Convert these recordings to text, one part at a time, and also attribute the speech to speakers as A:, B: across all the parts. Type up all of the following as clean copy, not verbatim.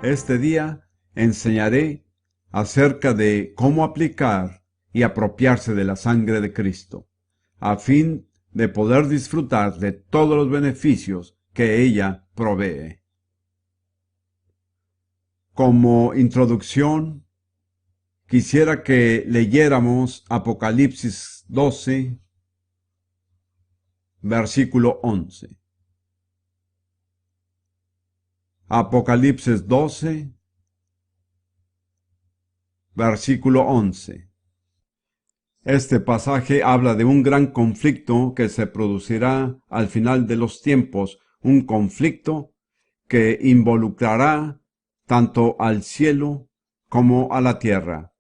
A: Este día enseñaré acerca de cómo aplicar y apropiarse de la sangre de Cristo, a fin de poder disfrutar de todos los beneficios que ella provee. Como introducción, quisiera que leyéramos Apocalipsis 12, versículo 11. Apocalipsis 12, versículo 11. Este pasaje habla de un gran conflicto que se producirá al final de los tiempos, un conflicto que involucrará tanto al cielo como a la tierra.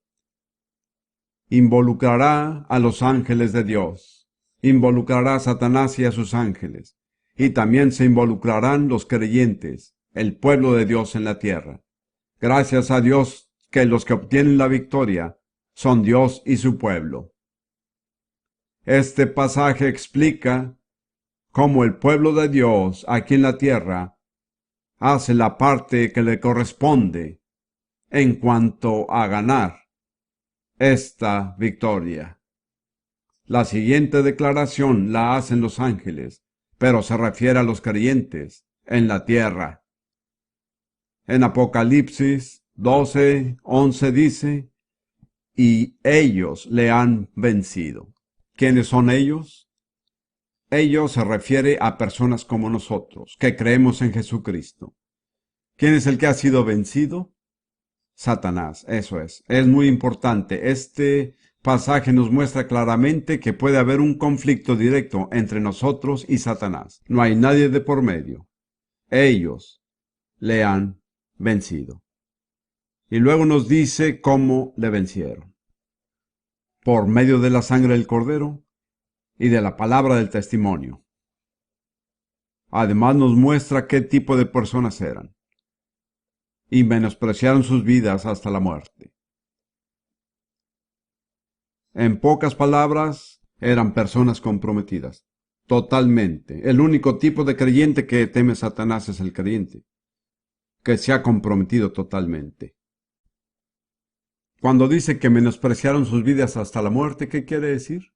A: Involucrará a los ángeles de Dios, involucrará a Satanás y a sus ángeles, y también se involucrarán los creyentes, el pueblo de Dios en la tierra. Gracias a Dios que los que obtienen la victoria son Dios y su pueblo. Este pasaje explica cómo el pueblo de Dios aquí en la tierra hace la parte que le corresponde en cuanto a ganar esta victoria. La siguiente declaración la hacen los ángeles, pero se refiere a los creyentes en la tierra. En Apocalipsis 12:11 dice, y ellos le han vencido. ¿Quiénes son ellos? Ellos se refiere a personas como nosotros, que creemos en Jesucristo. ¿Quién es el que ha sido vencido? Satanás, eso es. Es muy importante. Este pasaje nos muestra claramente que puede haber un conflicto directo entre nosotros y Satanás. No hay nadie de por medio. Ellos le han vencido. Y luego nos dice cómo le vencieron. Por medio de la sangre del Cordero y de la palabra del testimonio. Además nos muestra qué tipo de personas eran. Y menospreciaron sus vidas hasta la muerte. En pocas palabras, eran personas comprometidas. Totalmente. El único tipo de creyente que teme a Satanás es el creyente, que se ha comprometido totalmente. Cuando dice que menospreciaron sus vidas hasta la muerte, ¿qué quiere decir?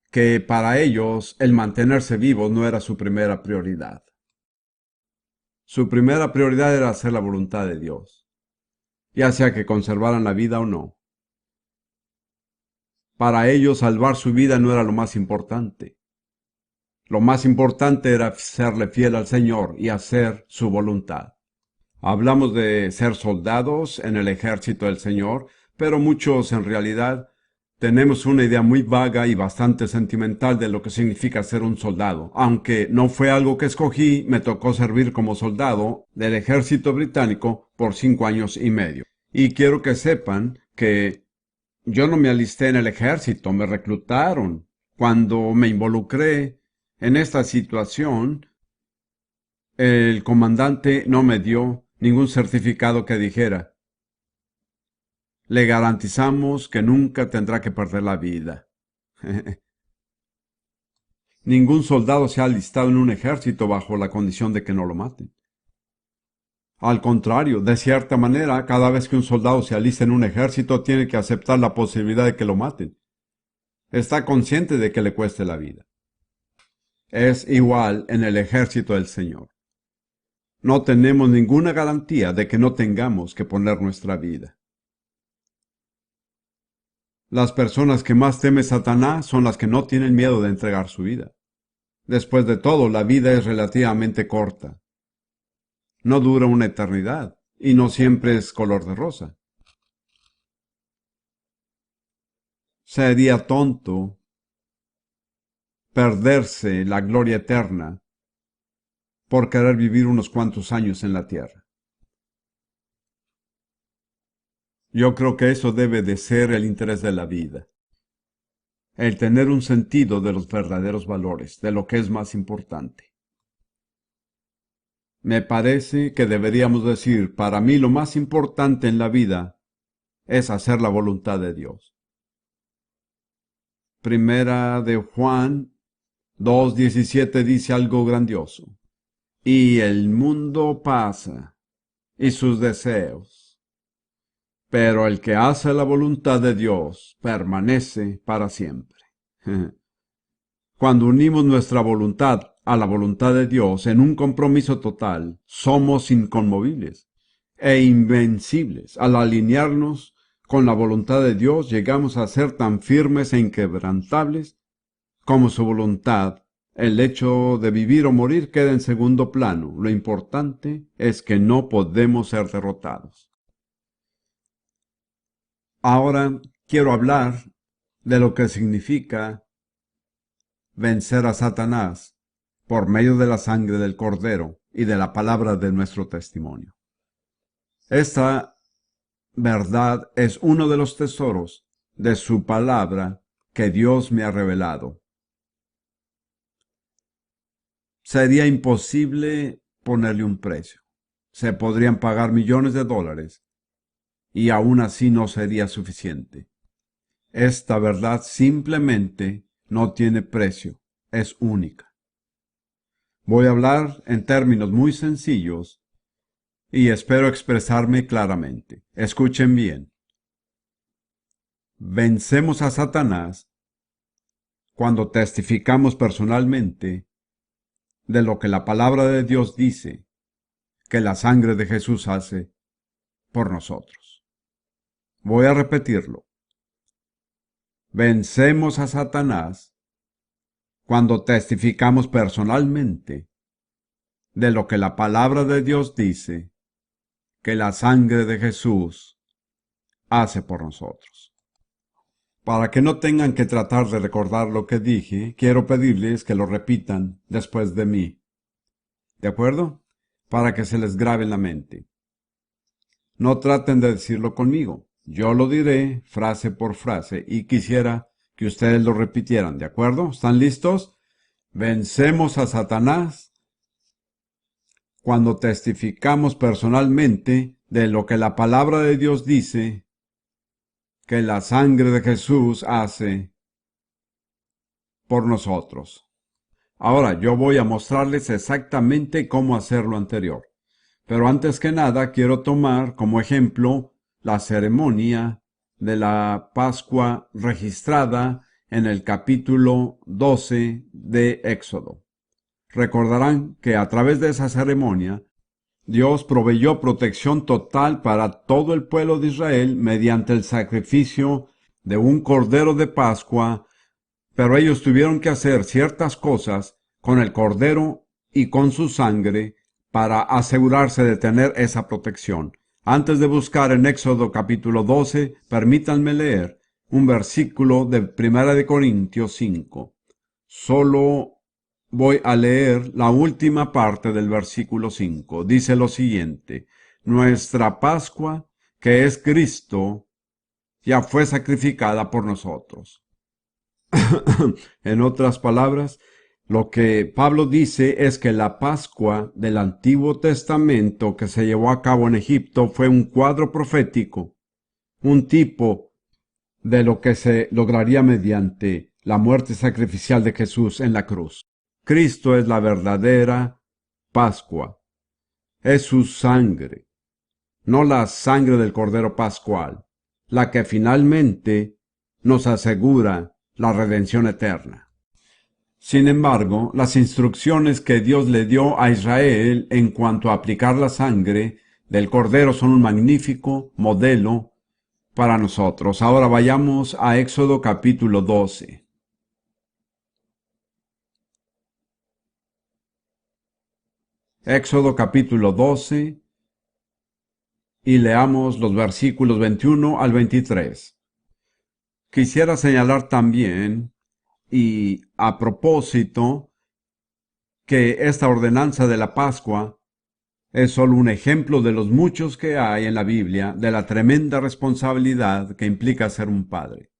A: Que para ellos el mantenerse vivos no era su primera prioridad. Su primera prioridad era hacer la voluntad de Dios, ya sea que conservaran la vida o no. Para ellos salvar su vida no era lo más importante. Lo más importante era serle fiel al Señor y hacer su voluntad. Hablamos de ser soldados en el ejército del Señor, pero muchos en realidad tenemos una idea muy vaga y bastante sentimental de lo que significa ser un soldado. Aunque no fue algo que escogí, me tocó servir como soldado del ejército británico por 5 años y medio. Y quiero que sepan que yo no me alisté en el ejército, me reclutaron. Cuando me involucré en esta situación, el comandante no me dio ningún certificado que dijera, le garantizamos que nunca tendrá que perder la vida. Ningún soldado se ha alistado en un ejército bajo la condición de que no lo maten. Al contrario, de cierta manera, cada vez que un soldado se alista en un ejército, tiene que aceptar la posibilidad de que lo maten. Está consciente de que le cueste la vida. Es igual en el ejército del Señor. No tenemos ninguna garantía de que no tengamos que poner nuestra vida. Las personas que más teme Satanás son las que no tienen miedo de entregar su vida. Después de todo, la vida es relativamente corta. No dura una eternidad, y no siempre es color de rosa. Sería tonto perderse la gloria eterna por querer vivir unos cuantos años en la tierra. Yo creo que eso debe de ser el interés de la vida. El tener un sentido de los verdaderos valores, de lo que es más importante. Me parece que deberíamos decir, para mí lo más importante en la vida es hacer la voluntad de Dios. Primera de Juan 2:17 dice algo grandioso. Y el mundo pasa, y sus deseos. Pero el que hace la voluntad de Dios permanece para siempre. Cuando unimos nuestra voluntad a la voluntad de Dios en un compromiso total, somos inconmovibles e invencibles. Al alinearnos con la voluntad de Dios, llegamos a ser tan firmes e inquebrantables como su voluntad. El hecho de vivir o morir queda en segundo plano. Lo importante es que no podemos ser derrotados. Ahora quiero hablar de lo que significa vencer a Satanás por medio de la sangre del Cordero y de la palabra de nuestro testimonio. Esta verdad es uno de los tesoros de su palabra que Dios me ha revelado. Sería imposible ponerle un precio. Se podrían pagar millones de dólares y aún así no sería suficiente. Esta verdad simplemente no tiene precio, es única. Voy a hablar en términos muy sencillos y espero expresarme claramente. Escuchen bien. Vencemos a Satanás cuando testificamos personalmente de lo que la palabra de Dios dice que la sangre de Jesús hace por nosotros. Voy a repetirlo. Vencemos a Satanás cuando testificamos personalmente de lo que la palabra de Dios dice que la sangre de Jesús hace por nosotros. Para que no tengan que tratar de recordar lo que dije, quiero pedirles que lo repitan después de mí. ¿De acuerdo? Para que se les grabe en la mente. No traten de decirlo conmigo. Yo lo diré frase por frase y quisiera que ustedes lo repitieran. ¿De acuerdo? ¿Están listos? Vencemos a Satanás cuando testificamos personalmente de lo que la palabra de Dios dice que la sangre de Jesús hace por nosotros. Ahora yo voy a mostrarles exactamente cómo hacer lo anterior. Pero antes que nada quiero tomar como ejemplo la ceremonia de la Pascua registrada en el capítulo 12 de Éxodo. Recordarán que a través de esa ceremonia Dios proveyó protección total para todo el pueblo de Israel mediante el sacrificio de un cordero de Pascua, pero ellos tuvieron que hacer ciertas cosas con el cordero y con su sangre para asegurarse de tener esa protección. Antes de buscar en Éxodo capítulo 12, permítanme leer un versículo de 1 Corintios 5. Solo voy a leer la última parte del versículo 5. Dice lo siguiente: nuestra Pascua, que es Cristo, ya fue sacrificada por nosotros. En otras palabras, lo que Pablo dice es que la Pascua del Antiguo Testamento que se llevó a cabo en Egipto fue un cuadro profético, un tipo de lo que se lograría mediante la muerte sacrificial de Jesús en la cruz. Cristo es la verdadera Pascua. Es su sangre, no la sangre del Cordero Pascual, la que finalmente nos asegura la redención eterna. Sin embargo, las instrucciones que Dios le dio a Israel en cuanto a aplicar la sangre del Cordero son un magnífico modelo para nosotros. Ahora vayamos a Éxodo capítulo 12. Éxodo capítulo 12 y leamos los versículos 21 al 23. Quisiera señalar también, y a propósito, que esta ordenanza de la Pascua es solo un ejemplo de los muchos que hay en la Biblia de la tremenda responsabilidad que implica ser un padre.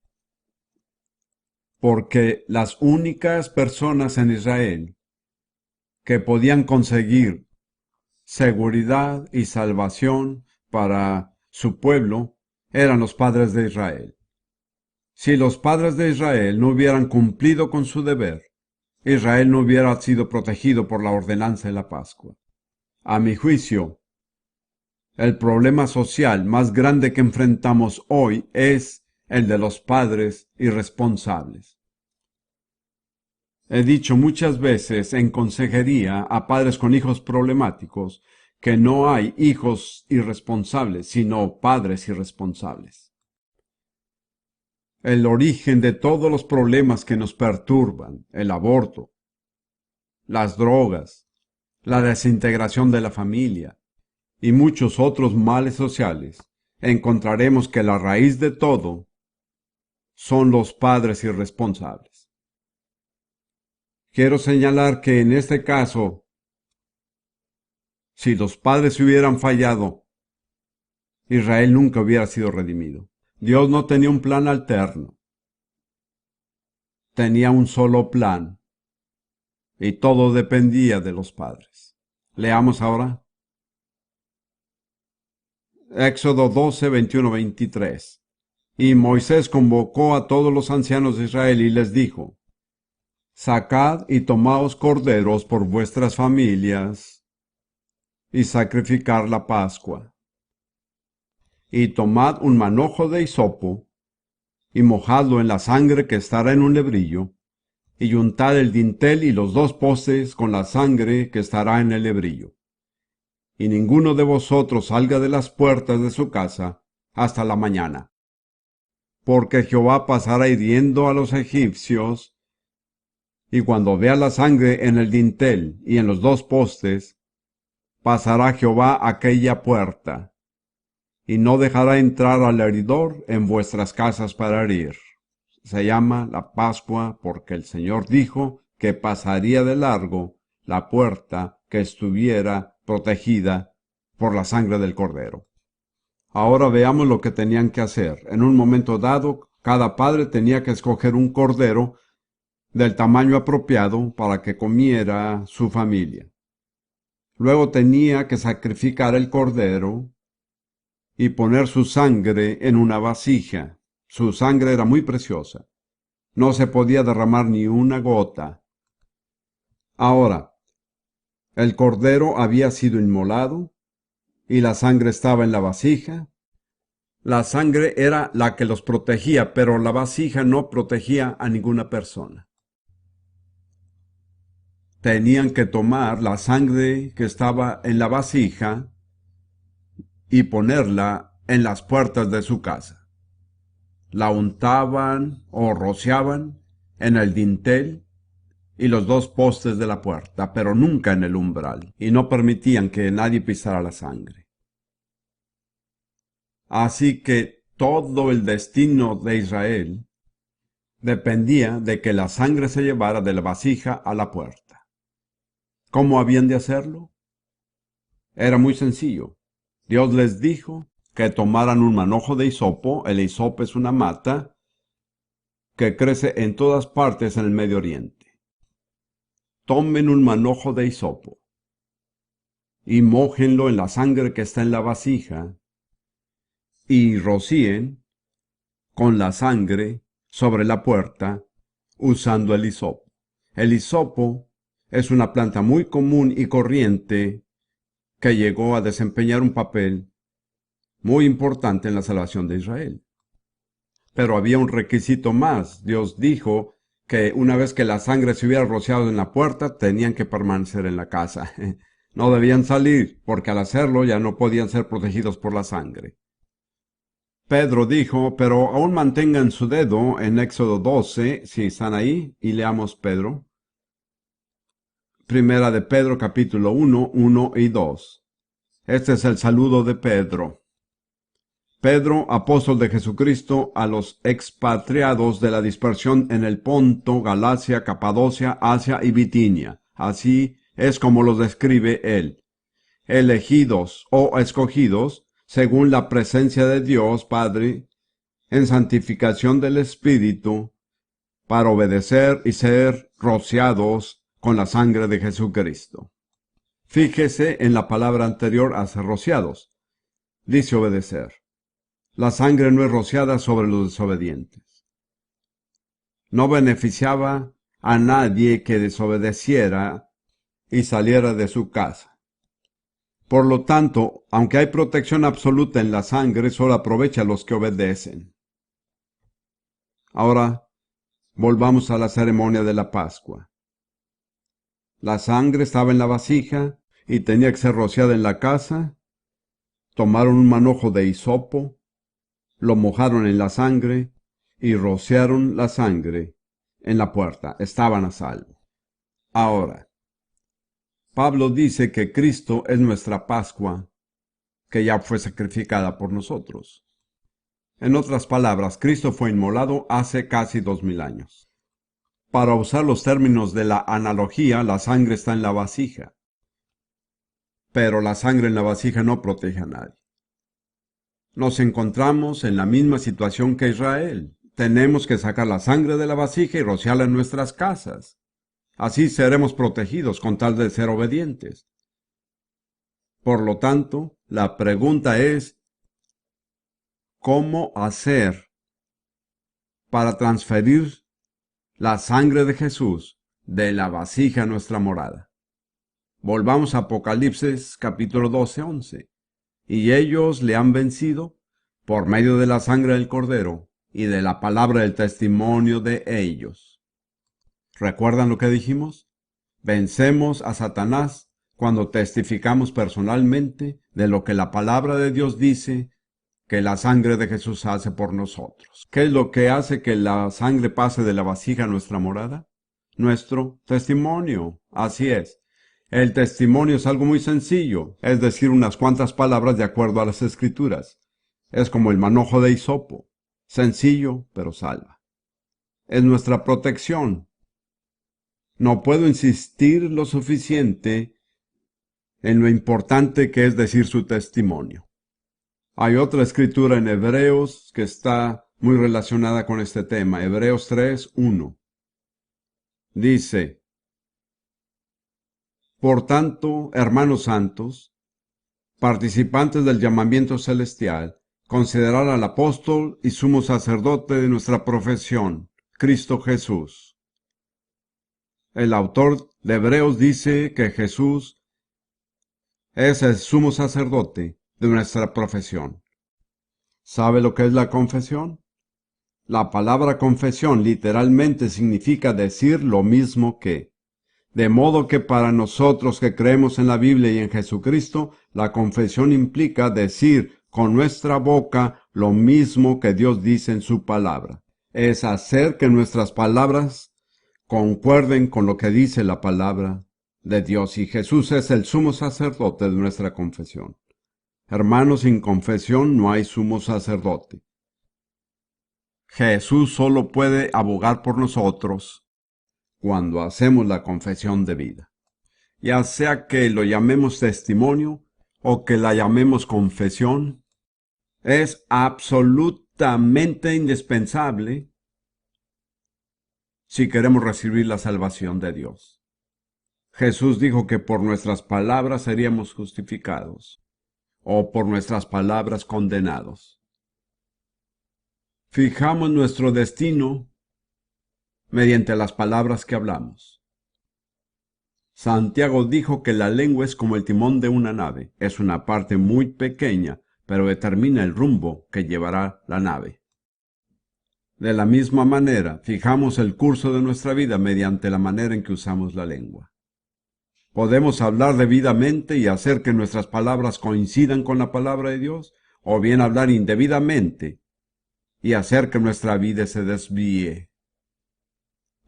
A: Porque las únicas personas en Israel que podían conseguir seguridad y salvación para su pueblo eran los padres de Israel. Si los padres de Israel no hubieran cumplido con su deber, Israel no hubiera sido protegido por la ordenanza de la Pascua. A mi juicio, El problema social más grande que enfrentamos hoy es el de los padres irresponsables. He dicho muchas veces en consejería a padres con hijos problemáticos que no hay hijos irresponsables, sino padres irresponsables. El origen de todos los problemas que nos perturban, el aborto, las drogas, la desintegración de la familia y muchos otros males sociales, encontraremos que la raíz de todo son los padres irresponsables. Quiero señalar que en este caso, si los padres hubieran fallado, Israel nunca hubiera sido redimido. Dios no tenía un plan alterno. Tenía un solo plan. Y todo dependía de los padres. Leamos ahora. Éxodo 12, 21, 23. Y Moisés convocó a todos los ancianos de Israel y les dijo: Sacad y tomaos corderos por vuestras familias y sacrificar la Pascua. Y tomad un manojo de hisopo y mojadlo en la sangre que estará en un lebrillo, y untad el dintel y los 2 postes con la sangre que estará en el lebrillo. Y ninguno de vosotros salga de las puertas de su casa hasta la mañana. Porque Jehová pasará hiriendo a los egipcios, y cuando vea la sangre en el dintel y en los 2 postes, pasará Jehová aquella puerta, y no dejará entrar al heridor en vuestras casas para herir. Se llama la Pascua porque el Señor dijo que pasaría de largo la puerta que estuviera protegida por la sangre del Cordero. Ahora veamos lo que tenían que hacer. En un momento dado, cada padre tenía que escoger un cordero del tamaño apropiado para que comiera su familia. Luego tenía que sacrificar el cordero y poner su sangre en una vasija. Su sangre era muy preciosa. No se podía derramar ni una gota. Ahora, el cordero había sido inmolado y la sangre estaba en la vasija. La sangre era la que los protegía, pero la vasija no protegía a ninguna persona. Tenían que tomar la sangre que estaba en la vasija y ponerla en las puertas de su casa. La untaban o rociaban en el dintel y los 2 postes de la puerta, pero nunca en el umbral, y no permitían que nadie pisara la sangre. Así que todo el destino de Israel dependía de que la sangre se llevara de la vasija a la puerta. ¿Cómo habían de hacerlo? Era muy sencillo. Dios les dijo que tomaran un manojo de hisopo. El hisopo es una mata que crece en todas partes en el Medio Oriente. Tomen un manojo de hisopo y mójenlo en la sangre que está en la vasija y rocíen con la sangre sobre la puerta usando el hisopo. El hisopo es una planta muy común y corriente que llegó a desempeñar un papel muy importante en la salvación de Israel. Pero había un requisito más. Dios dijo que una vez que la sangre se hubiera rociado en la puerta, tenían que permanecer en la casa. No debían salir, porque al hacerlo ya no podían ser protegidos por la sangre. Pedro dijo, pero aún mantengan su dedo en Éxodo 12, si están ahí, y leamos Pedro. Primera de Pedro, capítulo 1, 1 y 2. Este es el saludo de Pedro. Pedro, apóstol de Jesucristo, a los expatriados de la dispersión en el Ponto, Galacia, Capadocia, Asia y Bitinia. Así es como los describe él. Elegidos o escogidos, según la presencia de Dios Padre, en santificación del Espíritu, para obedecer y ser rociados con la sangre de Jesucristo. Fíjese en la palabra anterior a ser rociados. Dice obedecer. La sangre no es rociada sobre los desobedientes. No beneficiaba a nadie que desobedeciera y saliera de su casa. Por lo tanto, aunque hay protección absoluta en la sangre, solo aprovecha a los que obedecen. Ahora, volvamos a la ceremonia de la Pascua. La sangre estaba en la vasija y tenía que ser rociada en la casa. Tomaron un manojo de hisopo, lo mojaron en la sangre y rociaron la sangre en la puerta. Estaban a salvo. Ahora, Pablo dice que Cristo es nuestra Pascua, que ya fue sacrificada por nosotros. En otras palabras, Cristo fue inmolado hace casi 2000 años. Para usar los términos de la analogía, la sangre está en la vasija. Pero la sangre en la vasija no protege a nadie. Nos encontramos en la misma situación que Israel. Tenemos que sacar la sangre de la vasija y rociarla en nuestras casas. Así seremos protegidos con tal de ser obedientes. Por lo tanto, la pregunta es, ¿cómo hacer para transferir la sangre de Jesús de la vasija a nuestra morada? Volvamos a Apocalipsis capítulo 12:11. Y ellos le han vencido por medio de la sangre del Cordero y de la palabra del testimonio de ellos. ¿Recuerdan lo que dijimos? Vencemos a Satanás cuando testificamos personalmente de lo que la palabra de Dios dice que la sangre de Jesús hace por nosotros. ¿Qué es lo que hace que la sangre pase de la vasija a nuestra morada? Nuestro testimonio. Así es. El testimonio es algo muy sencillo, es decir, unas cuantas palabras de acuerdo a las Escrituras. Es como el manojo de hisopo. Sencillo, pero salva. Es nuestra protección. No puedo insistir lo suficiente en lo importante que es decir su testimonio. Hay otra escritura en Hebreos que está muy relacionada con este tema. Hebreos 3:1. Dice: Por tanto, hermanos santos, participantes del llamamiento celestial, considerad al apóstol y sumo sacerdote de nuestra profesión, Cristo Jesús. El autor de Hebreos dice que Jesús es el sumo sacerdote de nuestra profesión. ¿Sabe lo que es la confesión? La palabra confesión literalmente significa decir lo mismo que. De modo que para nosotros que creemos en la Biblia y en Jesucristo, la confesión implica decir con nuestra boca lo mismo que Dios dice en su palabra. Es hacer que nuestras palabras concuerden con lo que dice la palabra de Dios, y Jesús es el sumo sacerdote de nuestra confesión. Hermanos, sin confesión no hay sumo sacerdote. Jesús solo puede abogar por nosotros cuando hacemos la confesión de vida. Ya sea que lo llamemos testimonio o que la llamemos confesión, es absolutamente indispensable si queremos recibir la salvación de Dios. Jesús dijo que por nuestras palabras seríamos justificados o por nuestras palabras condenados. Fijamos nuestro destino mediante las palabras que hablamos. Santiago dijo que la lengua es como el timón de una nave. Es una parte muy pequeña, pero determina el rumbo que llevará la nave. De la misma manera, fijamos el curso de nuestra vida mediante la manera en que usamos la lengua. Podemos hablar debidamente y hacer que nuestras palabras coincidan con la palabra de Dios, o bien hablar indebidamente y hacer que nuestra vida se desvíe.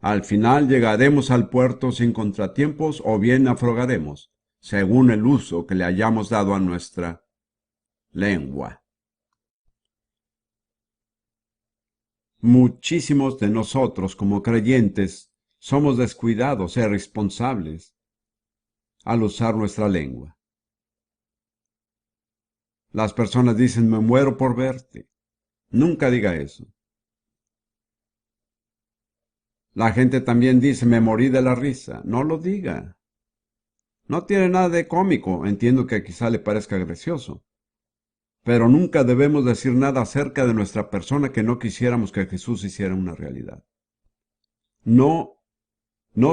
A: Al final llegaremos al puerto sin contratiempos o bien naufragaremos, según el uso que le hayamos dado a nuestra lengua. Muchísimos de nosotros como creyentes somos descuidados e irresponsables al usar nuestra lengua. Las personas dicen: me muero por verte. Nunca diga eso. La gente también dice: me morí de la risa. No lo diga. No tiene nada de cómico. Entiendo que quizá le parezca gracioso. Pero nunca debemos decir nada acerca de nuestra persona que no quisiéramos que Jesús hiciera una realidad. No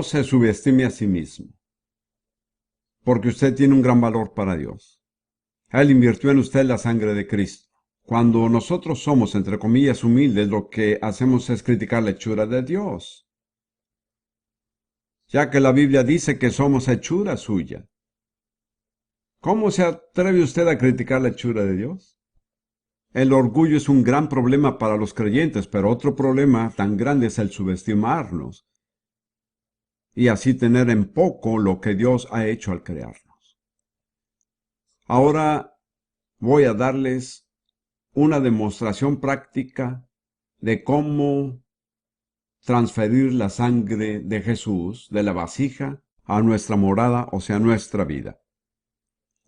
A: se subestime a sí mismo, porque usted tiene un gran valor para Dios. Él invirtió en usted la sangre de Cristo. Cuando nosotros somos, entre comillas, humildes, lo que hacemos es criticar la hechura de Dios, ya que la Biblia dice que somos hechura suya. ¿Cómo se atreve usted a criticar la hechura de Dios? El orgullo es un gran problema para los creyentes, pero otro problema tan grande es el subestimarnos y así tener en poco lo que Dios ha hecho al crearnos. Ahora voy a darles una demostración práctica de cómo transferir la sangre de Jesús de la vasija a nuestra morada, o sea, nuestra vida.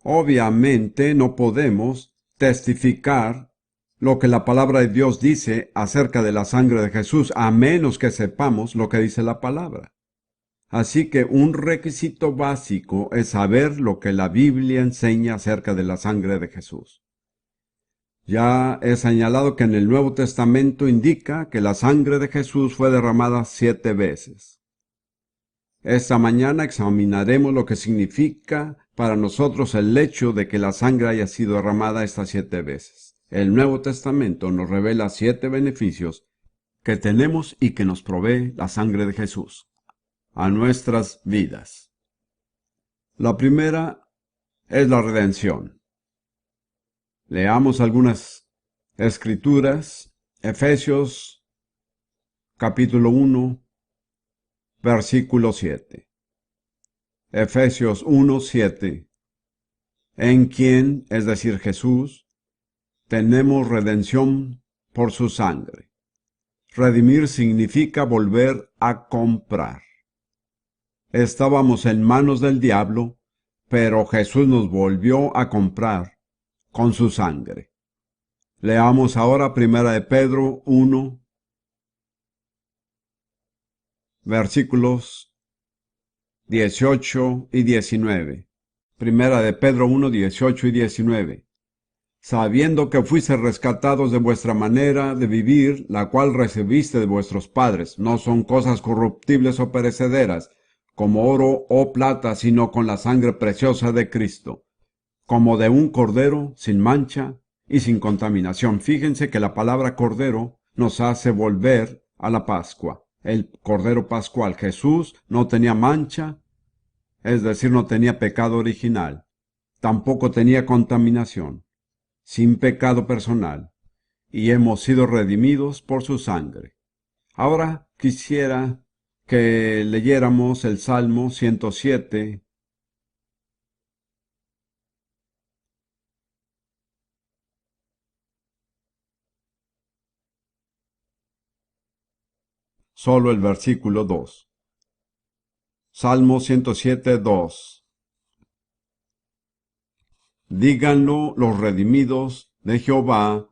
A: Obviamente no podemos testificar lo que la palabra de Dios dice acerca de la sangre de Jesús, a menos que sepamos lo que dice la palabra. Así que un requisito básico es saber lo que la Biblia enseña acerca de la sangre de Jesús. Ya he señalado que en el Nuevo Testamento indica que la sangre de Jesús fue derramada 7 veces. Esta mañana examinaremos lo que significa para nosotros el hecho de que la sangre haya sido derramada estas 7 veces. El Nuevo Testamento nos revela 7 beneficios que tenemos y que nos provee la sangre de Jesús a nuestras vidas. La primera es la redención. Leamos algunas escrituras. Efesios capítulo 1, versículo 7. Efesios 1, 7. En quien, es decir, Jesús, tenemos redención por su sangre. Redimir significa volver a comprar. Estábamos en manos del diablo, pero Jesús nos volvió a comprar con su sangre. Leamos ahora 1 de Pedro 1, versículos 18 y 19. 1 de Pedro 1, 18 y 19. Sabiendo que fuiste rescatados de vuestra manera de vivir, la cual recibiste de vuestros padres, no son cosas corruptibles o perecederas, como oro o plata, sino con la sangre preciosa de Cristo, como de un cordero sin mancha y sin contaminación. Fíjense que la palabra cordero nos hace volver a la Pascua. El cordero pascual. Jesús no tenía mancha, es decir, no tenía pecado original. Tampoco tenía contaminación, sin pecado personal, y hemos sido redimidos por su sangre. Ahora quisiera que leyéramos el Salmo 107, solo el versículo 2. Salmo 107, 2. Díganlo los redimidos de Jehová,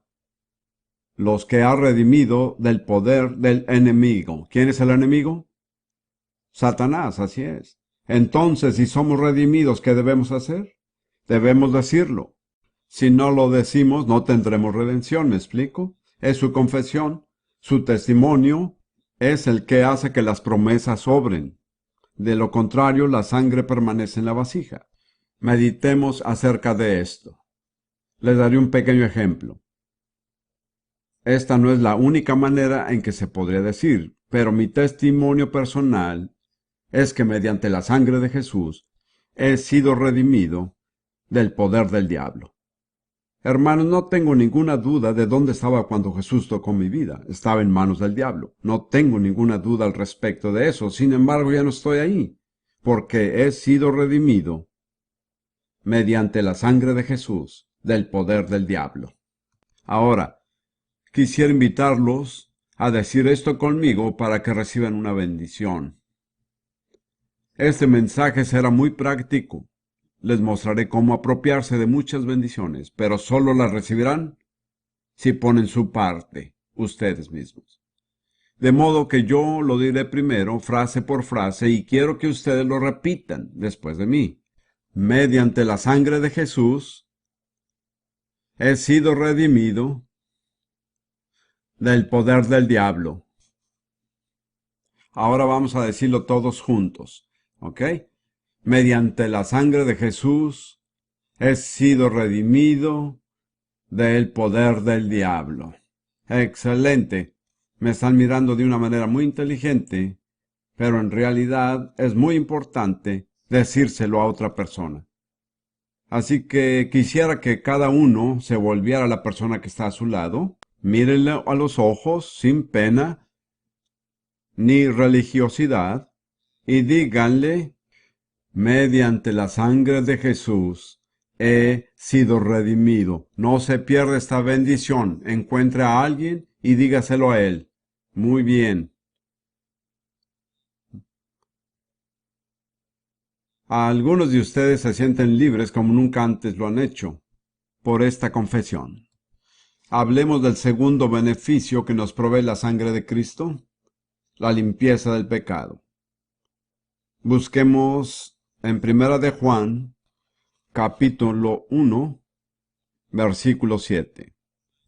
A: los que ha redimido del poder del enemigo. ¿Quién es el enemigo? Satanás, así es. Entonces, si somos redimidos, ¿qué debemos hacer? Debemos decirlo. Si no lo decimos, no tendremos redención, ¿me explico? Es su confesión, su testimonio, es el que hace que las promesas obren. De lo contrario, la sangre permanece en la vasija. Meditemos acerca de esto. Les daré un pequeño ejemplo. Esta no es la única manera en que se podría decir, pero mi testimonio personal es que mediante la sangre de Jesús he sido redimido del poder del diablo. Hermanos, no tengo ninguna duda de dónde estaba cuando Jesús tocó mi vida. Estaba en manos del diablo. No tengo ninguna duda al respecto de eso. Sin embargo, ya no estoy ahí, porque he sido redimido mediante la sangre de Jesús del poder del diablo. Ahora, quisiera invitarlos a decir esto conmigo para que reciban una bendición. Este mensaje será muy práctico. Les mostraré cómo apropiarse de muchas bendiciones, pero solo las recibirán si ponen su parte, ustedes mismos. De modo que yo lo diré primero, frase por frase, y quiero que ustedes lo repitan después de mí. Mediante la sangre de Jesús, he sido redimido del poder del diablo. Ahora vamos a decirlo todos juntos, ¿ok? Mediante la sangre de Jesús, He sido redimido del poder del diablo. Excelente. Me están mirando de una manera muy inteligente, pero en realidad es muy importante decírselo a otra persona. Así que quisiera que cada uno se volviera a la persona que está a su lado, mírenle a los ojos sin pena ni religiosidad y díganle: mediante la sangre de Jesús he sido redimido. No se pierda esta bendición. Encuentre a alguien y dígaselo a él. Muy bien. Algunos de ustedes se sienten libres como nunca antes lo han hecho por esta confesión. Hablemos del segundo beneficio que nos provee la sangre de Cristo: la limpieza del pecado. Busquemos en Primera de Juan, capítulo 1, versículo 7.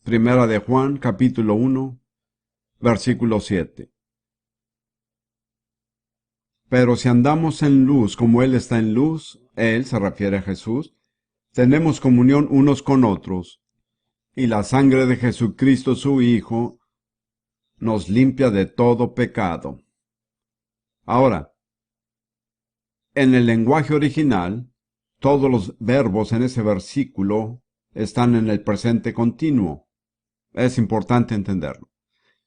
A: Primera de Juan, capítulo 1, versículo 7. Pero si andamos en luz como Él está en luz, Él se refiere a Jesús, tenemos comunión unos con otros, y la sangre de Jesucristo su Hijo nos limpia de todo pecado. Ahora, en el lenguaje original, todos los verbos en ese versículo están en el presente continuo. Es importante entenderlo.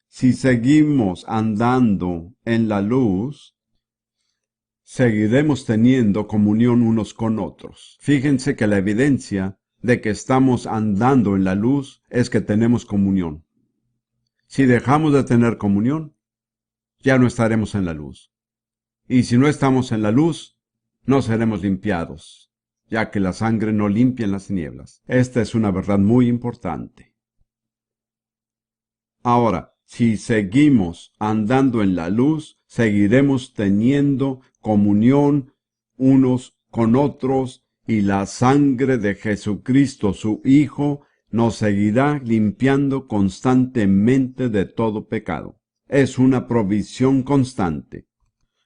A: Si seguimos andando en la luz, seguiremos teniendo comunión unos con otros. Fíjense que la evidencia de que estamos andando en la luz es que tenemos comunión. Si dejamos de tener comunión, ya no estaremos en la luz. Y si no estamos en la luz, no seremos limpiados, ya que la sangre no limpia en las tinieblas. Esta es una verdad muy importante. Ahora, si seguimos andando en la luz, seguiremos teniendo comunión unos con otros, y la sangre de Jesucristo, su Hijo, nos seguirá limpiando constantemente de todo pecado. Es una provisión constante.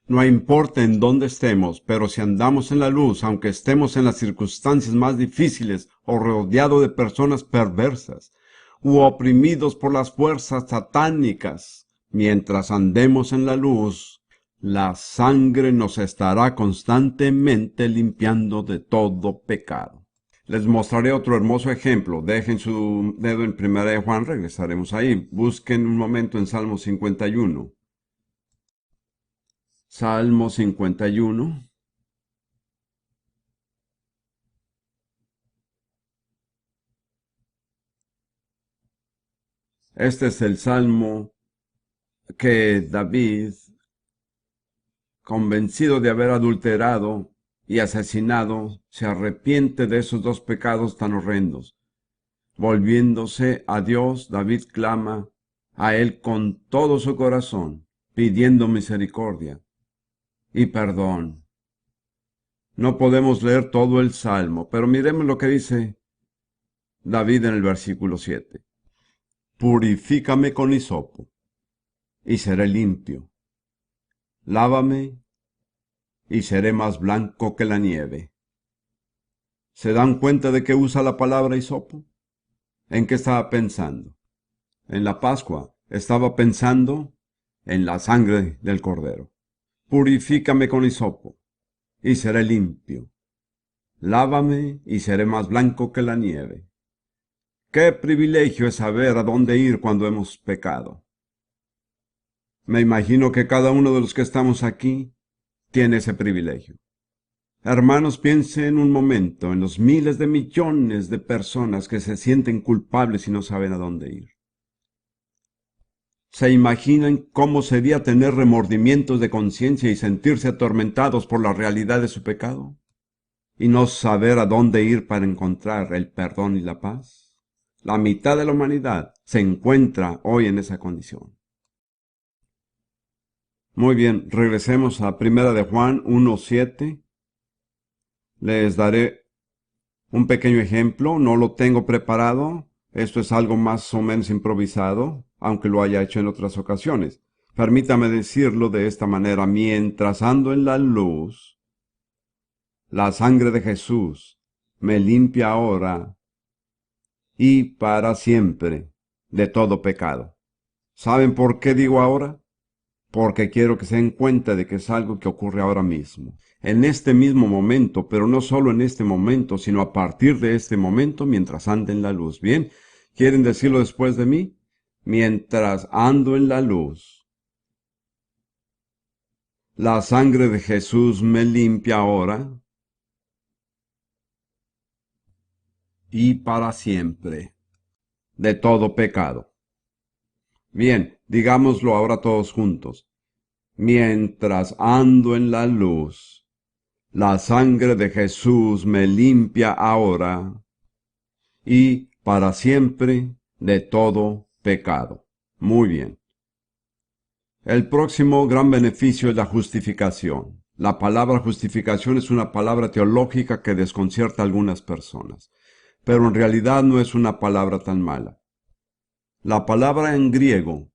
A: No importa en dónde estemos, pero si andamos en la luz, aunque estemos en las circunstancias más difíciles o rodeados de personas perversas, u oprimidos por las fuerzas satánicas, mientras andemos en la luz, la sangre nos estará constantemente limpiando de todo pecado. Les mostraré otro hermoso ejemplo. Dejen su dedo en Primera de Juan, regresaremos ahí. Busquen un momento en Salmo 51. Salmo 51. Este es el salmo que David, convencido de haber adulterado y asesinado, se arrepiente de esos dos pecados tan horrendos. Volviéndose a Dios, David clama a Él con todo su corazón, pidiendo misericordia y perdón. No podemos leer todo el salmo, pero miremos lo que dice David en el versículo 7. Purifícame con hisopo, y seré limpio. Lávame, y seré más blanco que la nieve. ¿Se dan cuenta de que usa la palabra hisopo? ¿En qué estaba pensando? En la Pascua. Estaba pensando en la sangre del Cordero. Purifícame con hisopo, y seré limpio. Lávame, y seré más blanco que la nieve. ¡Qué privilegio es saber a dónde ir cuando hemos pecado! Me imagino que cada uno de los que estamos aquí tiene ese privilegio. Hermanos, piensen un momento en los miles de millones de personas que se sienten culpables y no saben a dónde ir. ¿Se imaginan cómo sería tener remordimientos de conciencia y sentirse atormentados por la realidad de su pecado? ¿Y no saber a dónde ir para encontrar el perdón y la paz? La mitad de la humanidad se encuentra hoy en esa condición. Muy bien, regresemos a Primera de Juan 1:7. Les daré un pequeño ejemplo, no lo tengo preparado, esto es algo más o menos improvisado, aunque lo haya hecho en otras ocasiones. Permítame decirlo de esta manera: mientras ando en la luz, la sangre de Jesús me limpia ahora y para siempre de todo pecado. ¿Saben por qué digo ahora? Porque quiero que se den cuenta de que es algo que ocurre ahora mismo. En este mismo momento, pero no solo en este momento, sino a partir de este momento, mientras ande en la luz. ¿Bien? ¿Quieren decirlo después de mí? Mientras ando en la luz, la sangre de Jesús me limpia ahora y para siempre de todo pecado. Bien, digámoslo ahora todos juntos. Mientras ando en la luz, la sangre de Jesús me limpia ahora y para siempre de todo pecado. Muy bien. El próximo gran beneficio es la justificación. La palabra justificación es una palabra teológica que desconcierta a algunas personas, pero en realidad no es una palabra tan mala. La palabra en griego,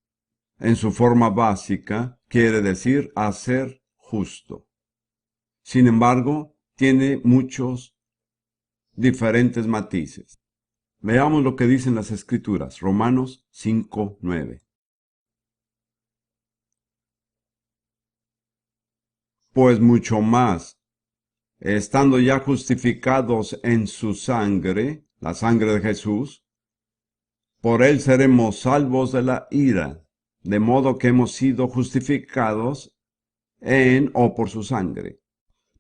A: en su forma básica, quiere decir hacer justo. Sin embargo, tiene muchos diferentes matices. Veamos lo que dicen las Escrituras, Romanos 5:9. Pues mucho más, estando ya justificados en su sangre, la sangre de Jesús, por él seremos salvos de la ira, de modo que hemos sido justificados en o por su sangre.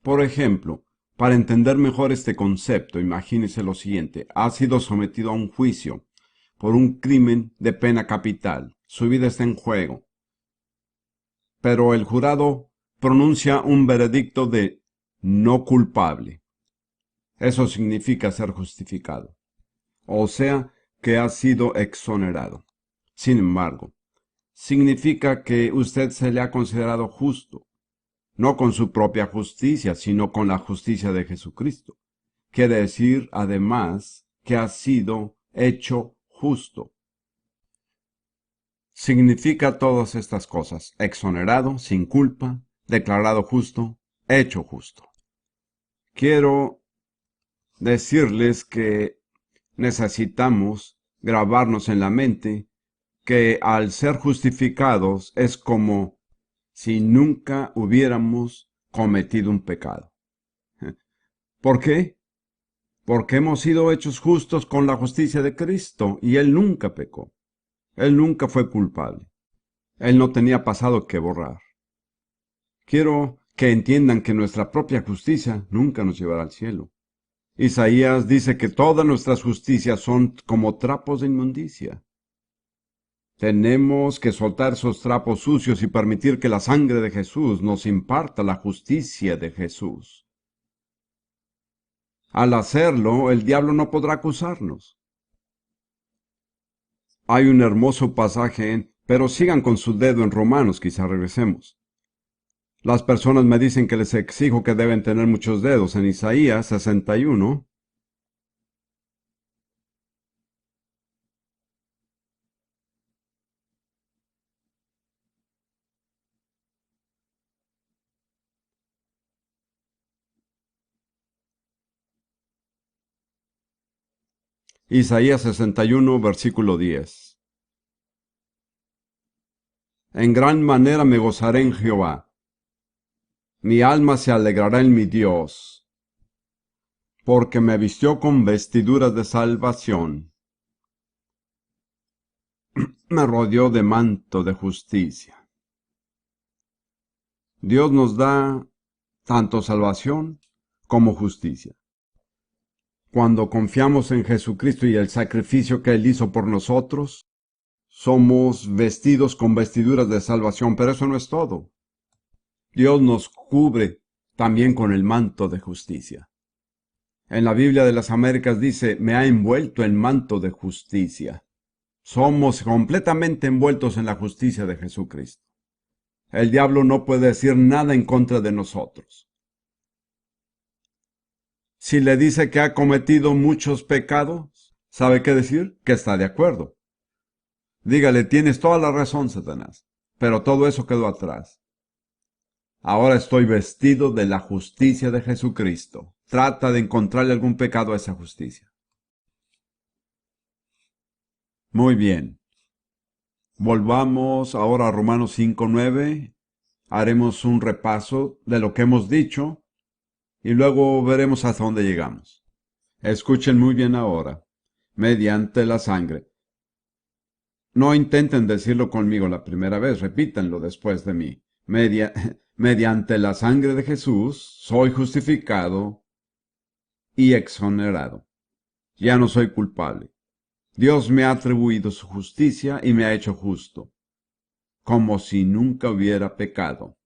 A: Por ejemplo, para entender mejor este concepto, imagínese lo siguiente: ha sido sometido a un juicio por un crimen de pena capital. Su vida está en juego. Pero el jurado pronuncia un veredicto de no culpable. Eso significa ser justificado. O sea, que ha sido exonerado. Sin embargo, significa que usted se le ha considerado justo, no con su propia justicia, sino con la justicia de Jesucristo. Quiere decir, además, que ha sido hecho justo. Significa todas estas cosas: exonerado, sin culpa, declarado justo, hecho justo. Quiero decirles que necesitamos grabarnos en la mente que al ser justificados es como si nunca hubiéramos cometido un pecado. ¿Por qué? Porque hemos sido hechos justos con la justicia de Cristo y Él nunca pecó. Él nunca fue culpable. Él no tenía pasado que borrar. Quiero que entiendan que nuestra propia justicia nunca nos llevará al cielo. Isaías dice que todas nuestras justicias son como trapos de inmundicia. Tenemos que soltar esos trapos sucios y permitir que la sangre de Jesús nos imparta la justicia de Jesús. Al hacerlo, el diablo no podrá acusarnos. Hay un hermoso pasaje, pero sigan con su dedo en Romanos, quizá regresemos. Las personas me dicen que les exijo que deben tener muchos dedos. En Isaías 61, Isaías 61, versículo 10. En gran manera me gozaré en Jehová. Mi alma se alegrará en mi Dios, porque me vistió con vestiduras de salvación. Me rodeó de manto de justicia. Dios nos da tanto salvación como justicia. Cuando confiamos en Jesucristo y el sacrificio que Él hizo por nosotros, somos vestidos con vestiduras de salvación, pero eso no es todo. Dios nos cubre también con el manto de justicia. En la Biblia de las Américas dice, me ha envuelto en manto de justicia. Somos completamente envueltos en la justicia de Jesucristo. El diablo no puede decir nada en contra de nosotros. Si le dice que ha cometido muchos pecados, ¿sabe qué decir? Que está de acuerdo. Dígale, tienes toda la razón, Satanás, pero todo eso quedó atrás. Ahora estoy vestido de la justicia de Jesucristo. trata de encontrarle algún pecado a esa justicia. Muy bien. Volvamos ahora a Romanos 5:9. Haremos un repaso de lo que hemos dicho y luego veremos hasta dónde llegamos. Escuchen muy bien ahora. Mediante la sangre. No intenten decirlo conmigo la primera vez, repítanlo después de mí. Mediante la sangre de Jesús soy justificado y exonerado. Ya no soy culpable. Dios me ha atribuido su justicia y me ha hecho justo, como si nunca hubiera pecado.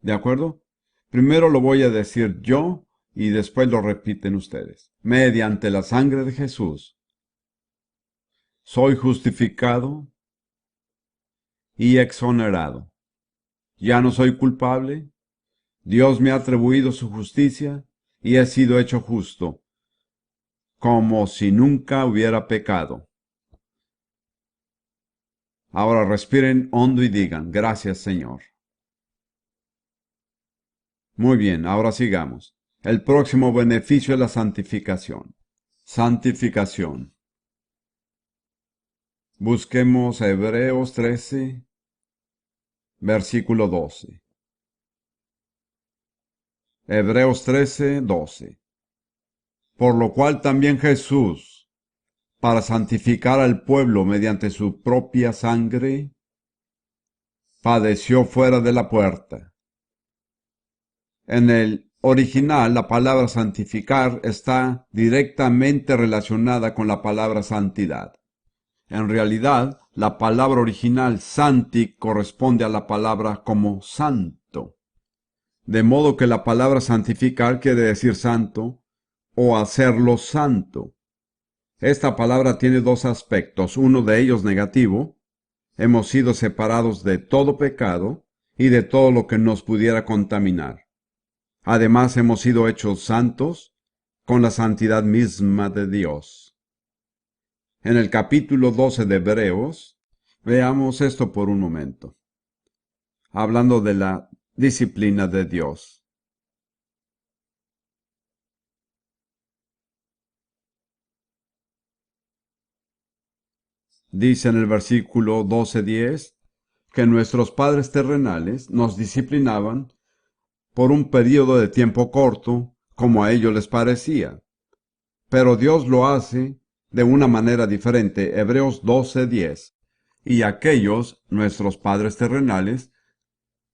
A: ¿De acuerdo? Primero lo voy a decir yo y después lo repiten ustedes. Mediante la sangre de Jesús soy justificado y exonerado. Ya no soy culpable. Dios me ha atribuido su justicia y he sido hecho justo, como si nunca hubiera pecado. Ahora respiren hondo y digan, gracias Señor. Muy bien, ahora sigamos. El próximo beneficio es la santificación. Santificación. Busquemos a Hebreos 13, versículo 12. Hebreos 13, 12. Por lo cual también Jesús, para santificar al pueblo mediante su propia sangre, padeció fuera de la puerta. En el original, la palabra santificar está directamente relacionada con la palabra santidad. En realidad, la palabra original santi corresponde a la palabra como santo. De modo que la palabra santificar quiere decir santo o hacerlo santo. Esta palabra tiene dos aspectos, uno de ellos negativo. Hemos sido separados de todo pecado y de todo lo que nos pudiera contaminar. Además, hemos sido hechos santos con la santidad misma de Dios. En el capítulo 12 de Hebreos, veamos esto por un momento. Hablando de la disciplina de Dios. Dice en el versículo 12:10 que nuestros padres terrenales nos disciplinaban por un periodo de tiempo corto, como a ellos les parecía. Pero Dios lo hace de una manera diferente. Hebreos 12:10. Y aquellos, nuestros padres terrenales,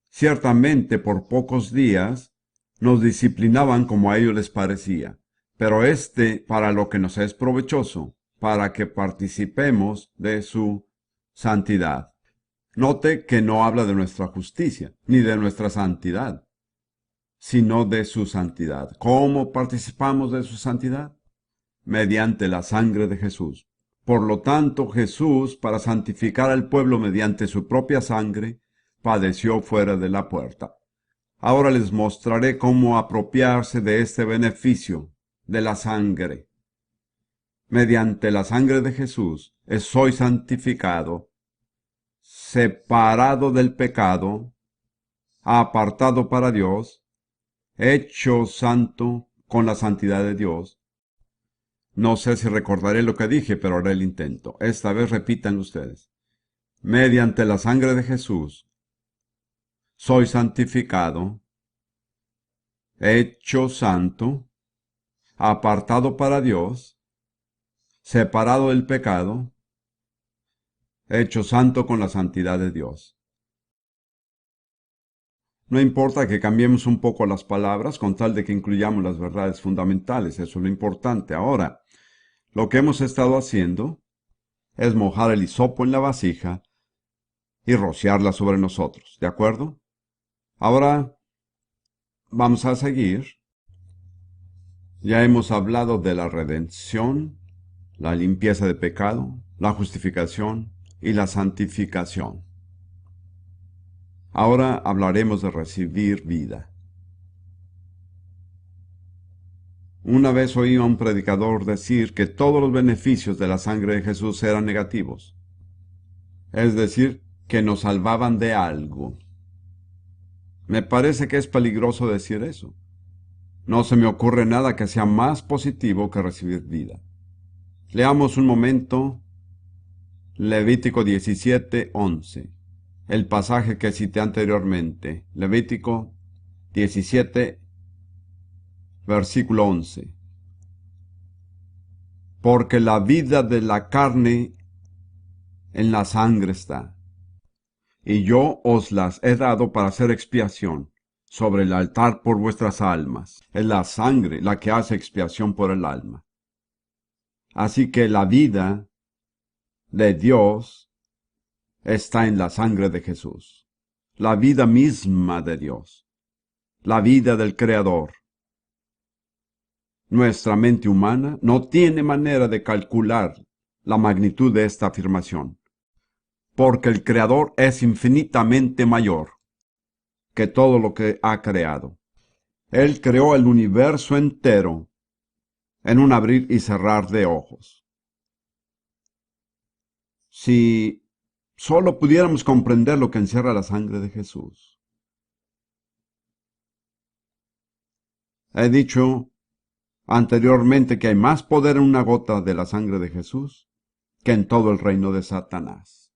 A: ciertamente por pocos días, nos disciplinaban como a ellos les parecía. Pero para lo que nos es provechoso, para que participemos de su santidad. Note que no habla de nuestra justicia, ni de nuestra santidad, sino de su santidad. ¿Cómo participamos de su santidad? Mediante la sangre de Jesús. Por lo tanto, Jesús, para santificar al pueblo mediante su propia sangre, padeció fuera de la puerta. Ahora les mostraré cómo apropiarse de este beneficio de la sangre. Mediante la sangre de Jesús soy santificado, separado del pecado, apartado para Dios, hecho santo con la santidad de Dios. No sé si recordaré lo que dije, pero haré el intento. Esta vez repitan ustedes. Mediante la sangre de Jesús, soy santificado, hecho santo, apartado para Dios, separado del pecado, hecho santo con la santidad de Dios. No importa que cambiemos un poco las palabras con tal de que incluyamos las verdades fundamentales, eso es lo importante. Ahora, lo que hemos estado haciendo es mojar el hisopo en la vasija y rociarla sobre nosotros, ¿de acuerdo? Ahora vamos a seguir. Ya hemos hablado de la redención, la limpieza de pecado, la justificación y la santificación. Ahora hablaremos de recibir vida. Una vez oí a un predicador decir que todos los beneficios de la sangre de Jesús eran negativos. Es decir, que nos salvaban de algo. Me parece que es peligroso decir eso. No se me ocurre nada que sea más positivo que recibir vida. Leamos un momento Levítico 17:11, el pasaje que cité anteriormente. Levítico 17, versículo 11. Porque la vida de la carne en la sangre está, y yo os las he dado para hacer expiación sobre el altar por vuestras almas. Es la sangre la que hace expiación por el alma. Así que la vida de Dios está en la sangre de Jesús. La vida misma de Dios. La vida del Creador. Nuestra mente humana no tiene manera de calcular la magnitud de esta afirmación, porque el Creador es infinitamente mayor que todo lo que ha creado. Él creó el universo entero en un abrir y cerrar de ojos. Si solo pudiéramos comprender lo que encierra la sangre de Jesús. He dicho anteriormente que hay más poder en una gota de la sangre de Jesús que en todo el reino de Satanás,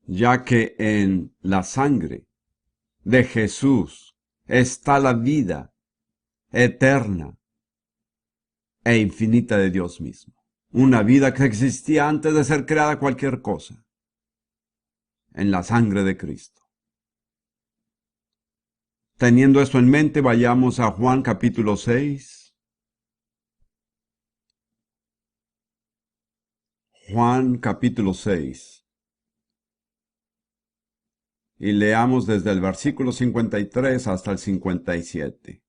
A: ya que en la sangre de Jesús está la vida eterna e infinita de Dios mismo. Una vida que existía antes de ser creada cualquier cosa. En la sangre de Cristo. Teniendo esto en mente, vayamos a Juan capítulo 6. Juan capítulo 6. Y leamos desde el versículo 53 hasta el 57.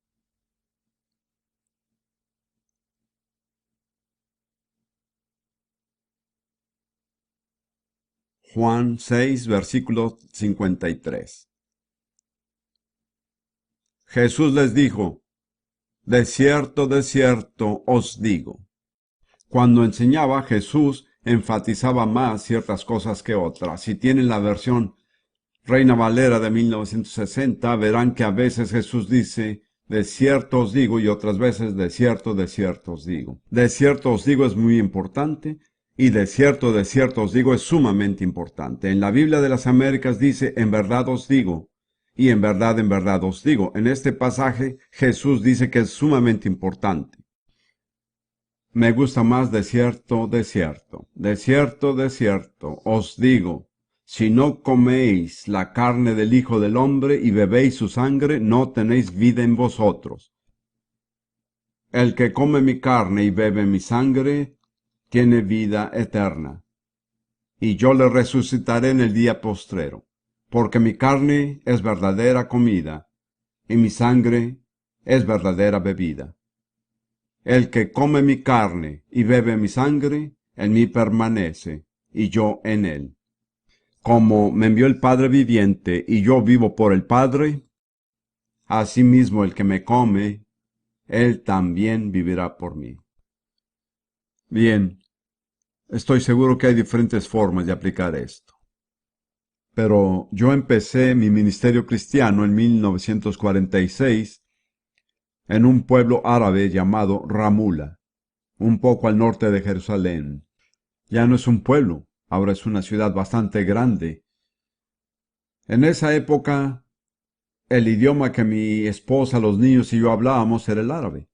A: Juan 6, versículo 53. Jesús les dijo, de cierto os digo. Cuando enseñaba, Jesús enfatizaba más ciertas cosas que otras. Si tienen la versión Reina Valera de 1960, verán que a veces Jesús dice, de cierto os digo, y otras veces, de cierto os digo. De cierto os digo es muy importante, y de cierto os digo es sumamente importante. En la Biblia de las Américas dice, en verdad os digo, y en verdad os digo. En este pasaje, Jesús dice que es sumamente importante. Me gusta más de cierto os digo. Si no coméis la carne del Hijo del Hombre y bebéis su sangre, no tenéis vida en vosotros. El que come mi carne y bebe mi sangre, tiene vida eterna. Y yo le resucitaré en el día postrero, porque mi carne es verdadera comida, y mi sangre es verdadera bebida. El que come mi carne y bebe mi sangre, en mí permanece, y yo en él. Como me envió el Padre viviente y yo vivo por el Padre, asimismo el que me come, él también vivirá por mí. Bien, estoy seguro que hay diferentes formas de aplicar esto. Pero yo empecé mi ministerio cristiano en 1946 en un pueblo árabe llamado Ramula, un poco al norte de Jerusalén. Ya no es un pueblo, ahora es una ciudad bastante grande. En esa época, el idioma que mi esposa, los niños y yo hablábamos era el árabe.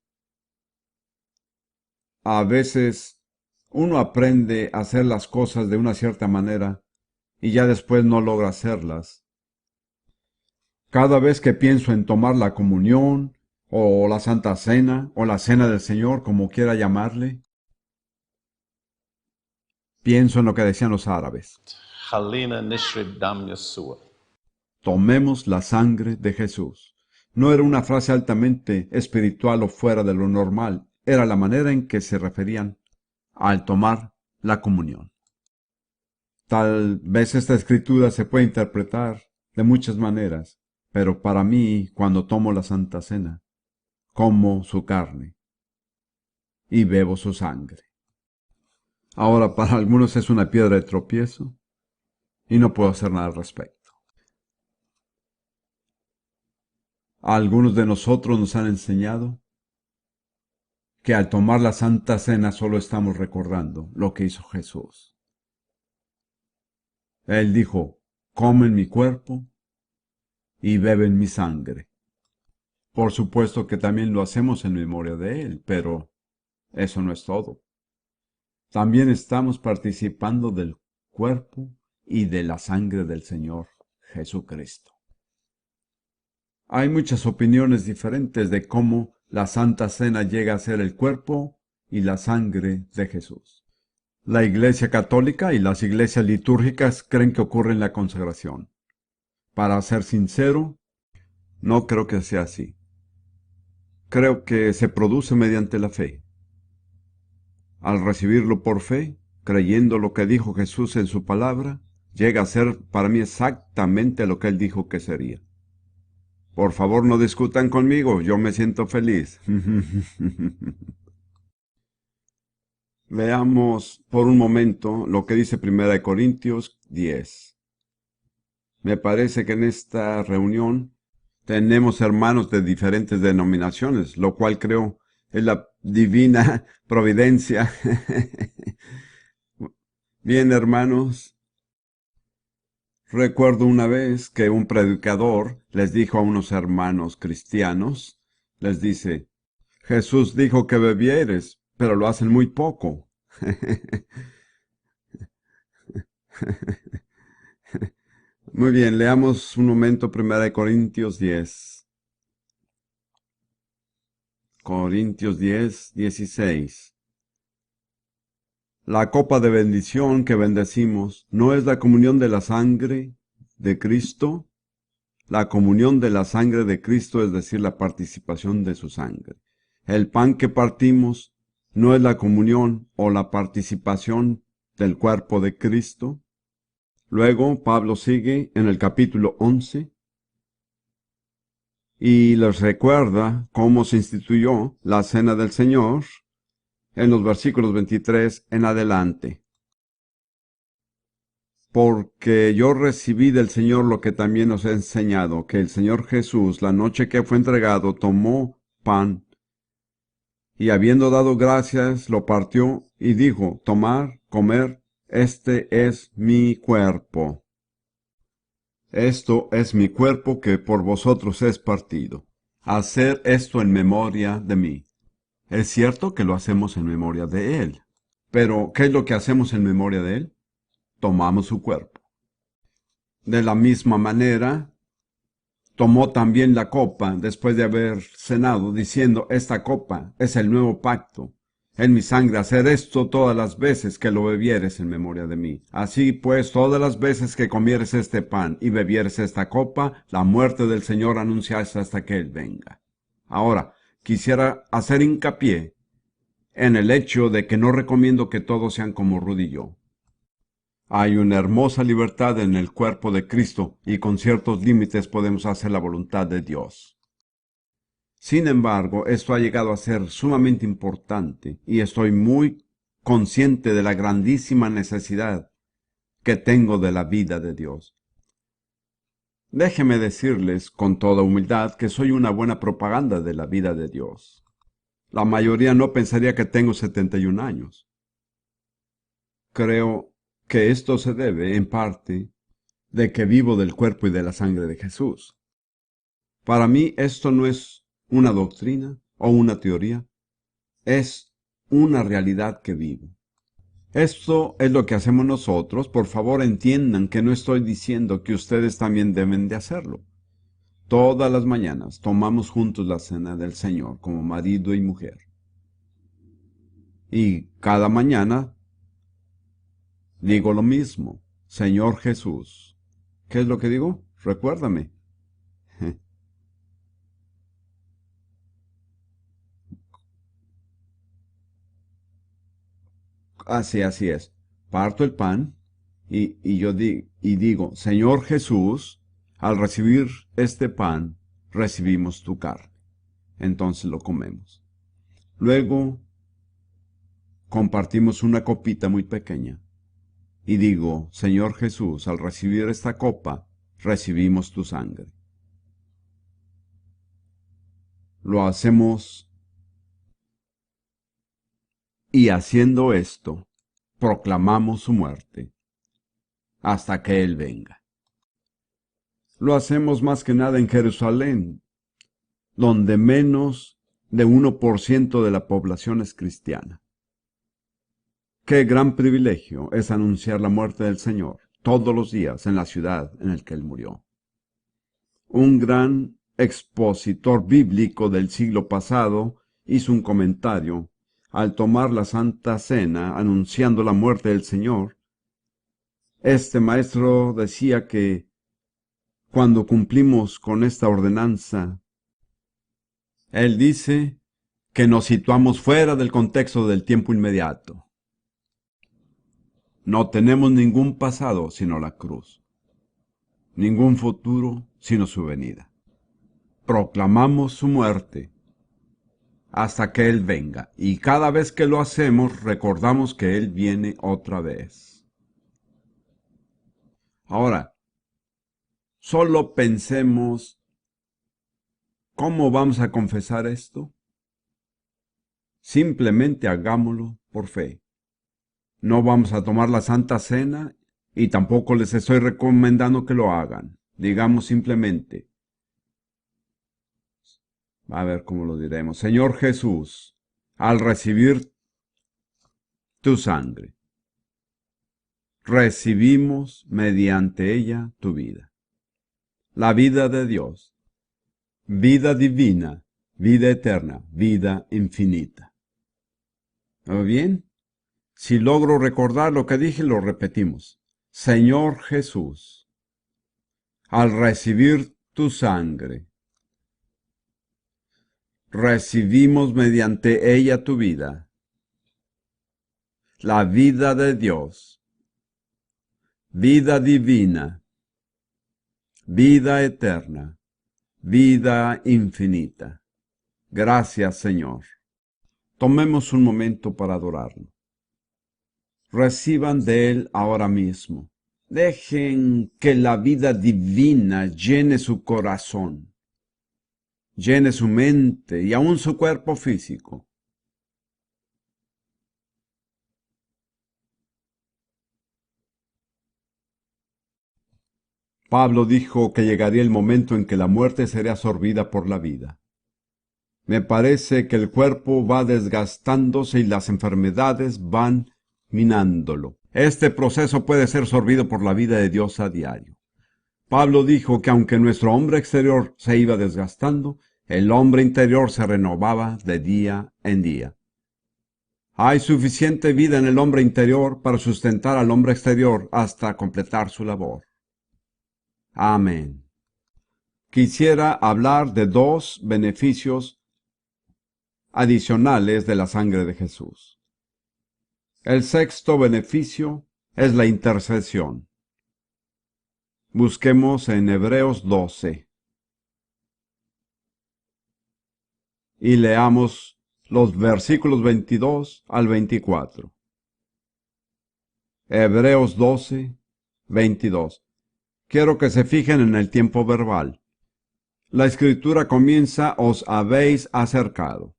A: A veces uno aprende a hacer las cosas de una cierta manera y ya después no logra hacerlas. Cada vez que pienso en tomar la comunión, o la Santa Cena, o la Cena del Señor, como quiera llamarle, pienso en lo que decían los árabes. Tomemos la sangre de Jesús. No era una frase altamente espiritual o fuera de lo normal, era la manera en que se referían al tomar la comunión. Tal vez esta escritura se puede interpretar de muchas maneras, pero para mí, cuando tomo la Santa Cena, como su carne y bebo su sangre. Ahora, para algunos es una piedra de tropiezo y no puedo hacer nada al respecto. Algunos de nosotros nos han enseñado que al tomar la Santa Cena solo estamos recordando lo que hizo Jesús. Él dijo, comen mi cuerpo y beben mi sangre. Por supuesto que también lo hacemos en memoria de Él, pero eso no es todo. También estamos participando del cuerpo y de la sangre del Señor Jesucristo. Hay muchas opiniones diferentes de cómo la Santa Cena llega a ser el cuerpo y la sangre de Jesús. La Iglesia Católica y las iglesias litúrgicas creen que ocurre en la consagración. Para ser sincero, no creo que sea así. Creo que se produce mediante la fe. Al recibirlo por fe, creyendo lo que dijo Jesús en su palabra, llega a ser para mí exactamente lo que Él dijo que sería. Por favor, no discutan conmigo, yo me siento feliz. Veamos por un momento lo que dice 1 Corintios 10. Me parece que en esta reunión tenemos hermanos de diferentes denominaciones, lo cual creo es la divina providencia. Bien, hermanos, recuerdo una vez que un predicador les dijo a unos hermanos cristianos, les dice, Jesús dijo que bebieres, pero lo hacen muy poco. Muy bien, leamos un momento 1 Corintios 10. Corintios 10, 16. La copa de bendición que bendecimos no es la comunión de la sangre de Cristo. La comunión de la sangre de Cristo, es decir, la participación de su sangre. El pan que partimos no es la comunión o la participación del cuerpo de Cristo. Luego, Pablo sigue en el capítulo 11 y les recuerda cómo se instituyó la cena del Señor en los versículos 23 en adelante. Porque yo recibí del Señor lo que también os he enseñado, que el Señor Jesús, la noche que fue entregado, tomó pan, y habiendo dado gracias, lo partió, y dijo, tomad, comer, este es mi cuerpo. Esto es mi cuerpo que por vosotros es partido. Hacer esto en memoria de mí. Es cierto que lo hacemos en memoria de Él. Pero, ¿qué es lo que hacemos en memoria de Él? Tomamos su cuerpo. De la misma manera, tomó también la copa después de haber cenado, diciendo, esta copa es el nuevo pacto en mi sangre, hacer esto todas las veces que lo bebieres en memoria de mí. Así pues, todas las veces que comieres este pan y bebieres esta copa, la muerte del Señor anunciáis hasta que Él venga. Ahora, quisiera hacer hincapié en el hecho de que no recomiendo que todos sean como Rudy y yo. Hay una hermosa libertad en el cuerpo de Cristo y con ciertos límites podemos hacer la voluntad de Dios. Sin embargo, esto ha llegado a ser sumamente importante y estoy muy consciente de la grandísima necesidad que tengo de la vida de Dios. Déjeme decirles con toda humildad que soy una buena propaganda de la vida de Dios. La mayoría no pensaría que tengo 71 años. Creo que esto se debe, en parte, de que vivo del cuerpo y de la sangre de Jesús. Para mí esto no es una doctrina o una teoría, es una realidad que vivo. Esto es lo que hacemos nosotros. Por favor, entiendan que no estoy diciendo que ustedes también deben de hacerlo. Todas las mañanas tomamos juntos la cena del Señor como marido y mujer. Y cada mañana digo lo mismo, Señor Jesús. ¿Qué es lo que digo? Recuérdame. Así es. Parto el pan y digo, Señor Jesús, al recibir este pan, recibimos tu carne. Entonces lo comemos. Luego compartimos una copita muy pequeña. Y digo, Señor Jesús, al recibir esta copa, recibimos tu sangre. Lo hacemos y haciendo esto, proclamamos su muerte hasta que Él venga. Lo hacemos más que nada en Jerusalén, donde menos de 1% de la población es cristiana. Qué gran privilegio es anunciar la muerte del Señor todos los días en la ciudad en la que Él murió. Un gran expositor bíblico del siglo pasado hizo un comentario al tomar la Santa Cena anunciando la muerte del Señor. Este maestro decía que cuando cumplimos con esta ordenanza, él dice que nos situamos fuera del contexto del tiempo inmediato. No tenemos ningún pasado sino la cruz, ningún futuro sino su venida. Proclamamos su muerte hasta que Él venga, y cada vez que lo hacemos recordamos que Él viene otra vez. Ahora, solo pensemos, ¿cómo vamos a confesar esto? Simplemente hagámoslo por fe. No vamos a tomar la Santa Cena y tampoco les estoy recomendando que lo hagan. Digamos simplemente, a ver cómo lo diremos. Señor Jesús, al recibir tu sangre, recibimos mediante ella tu vida. La vida de Dios, vida divina, vida eterna, vida infinita. ¿Muy bien? Si logro recordar lo que dije, lo repetimos. Señor Jesús, al recibir tu sangre, recibimos mediante ella tu vida, la vida de Dios, vida divina, vida eterna, vida infinita. Gracias, Señor. Tomemos un momento para adorarlo. Reciban de Él ahora mismo. Dejen que la vida divina llene su corazón, llene su mente y aún su cuerpo físico. Pablo dijo que llegaría el momento en que la muerte sería absorbida por la vida. Me parece que el cuerpo va desgastándose y las enfermedades van minándolo. Este proceso puede ser absorbido por la vida de Dios a diario. Pablo dijo que aunque nuestro hombre exterior se iba desgastando, el hombre interior se renovaba de día en día. Hay suficiente vida en el hombre interior para sustentar al hombre exterior hasta completar su labor. Amén. Quisiera hablar de dos beneficios adicionales de la sangre de Jesús. El sexto beneficio es la intercesión. Busquemos en Hebreos 12 y leamos los versículos 22 al 24. Hebreos 12, 22. Quiero que se fijen en el tiempo verbal. La escritura comienza, os habéis acercado.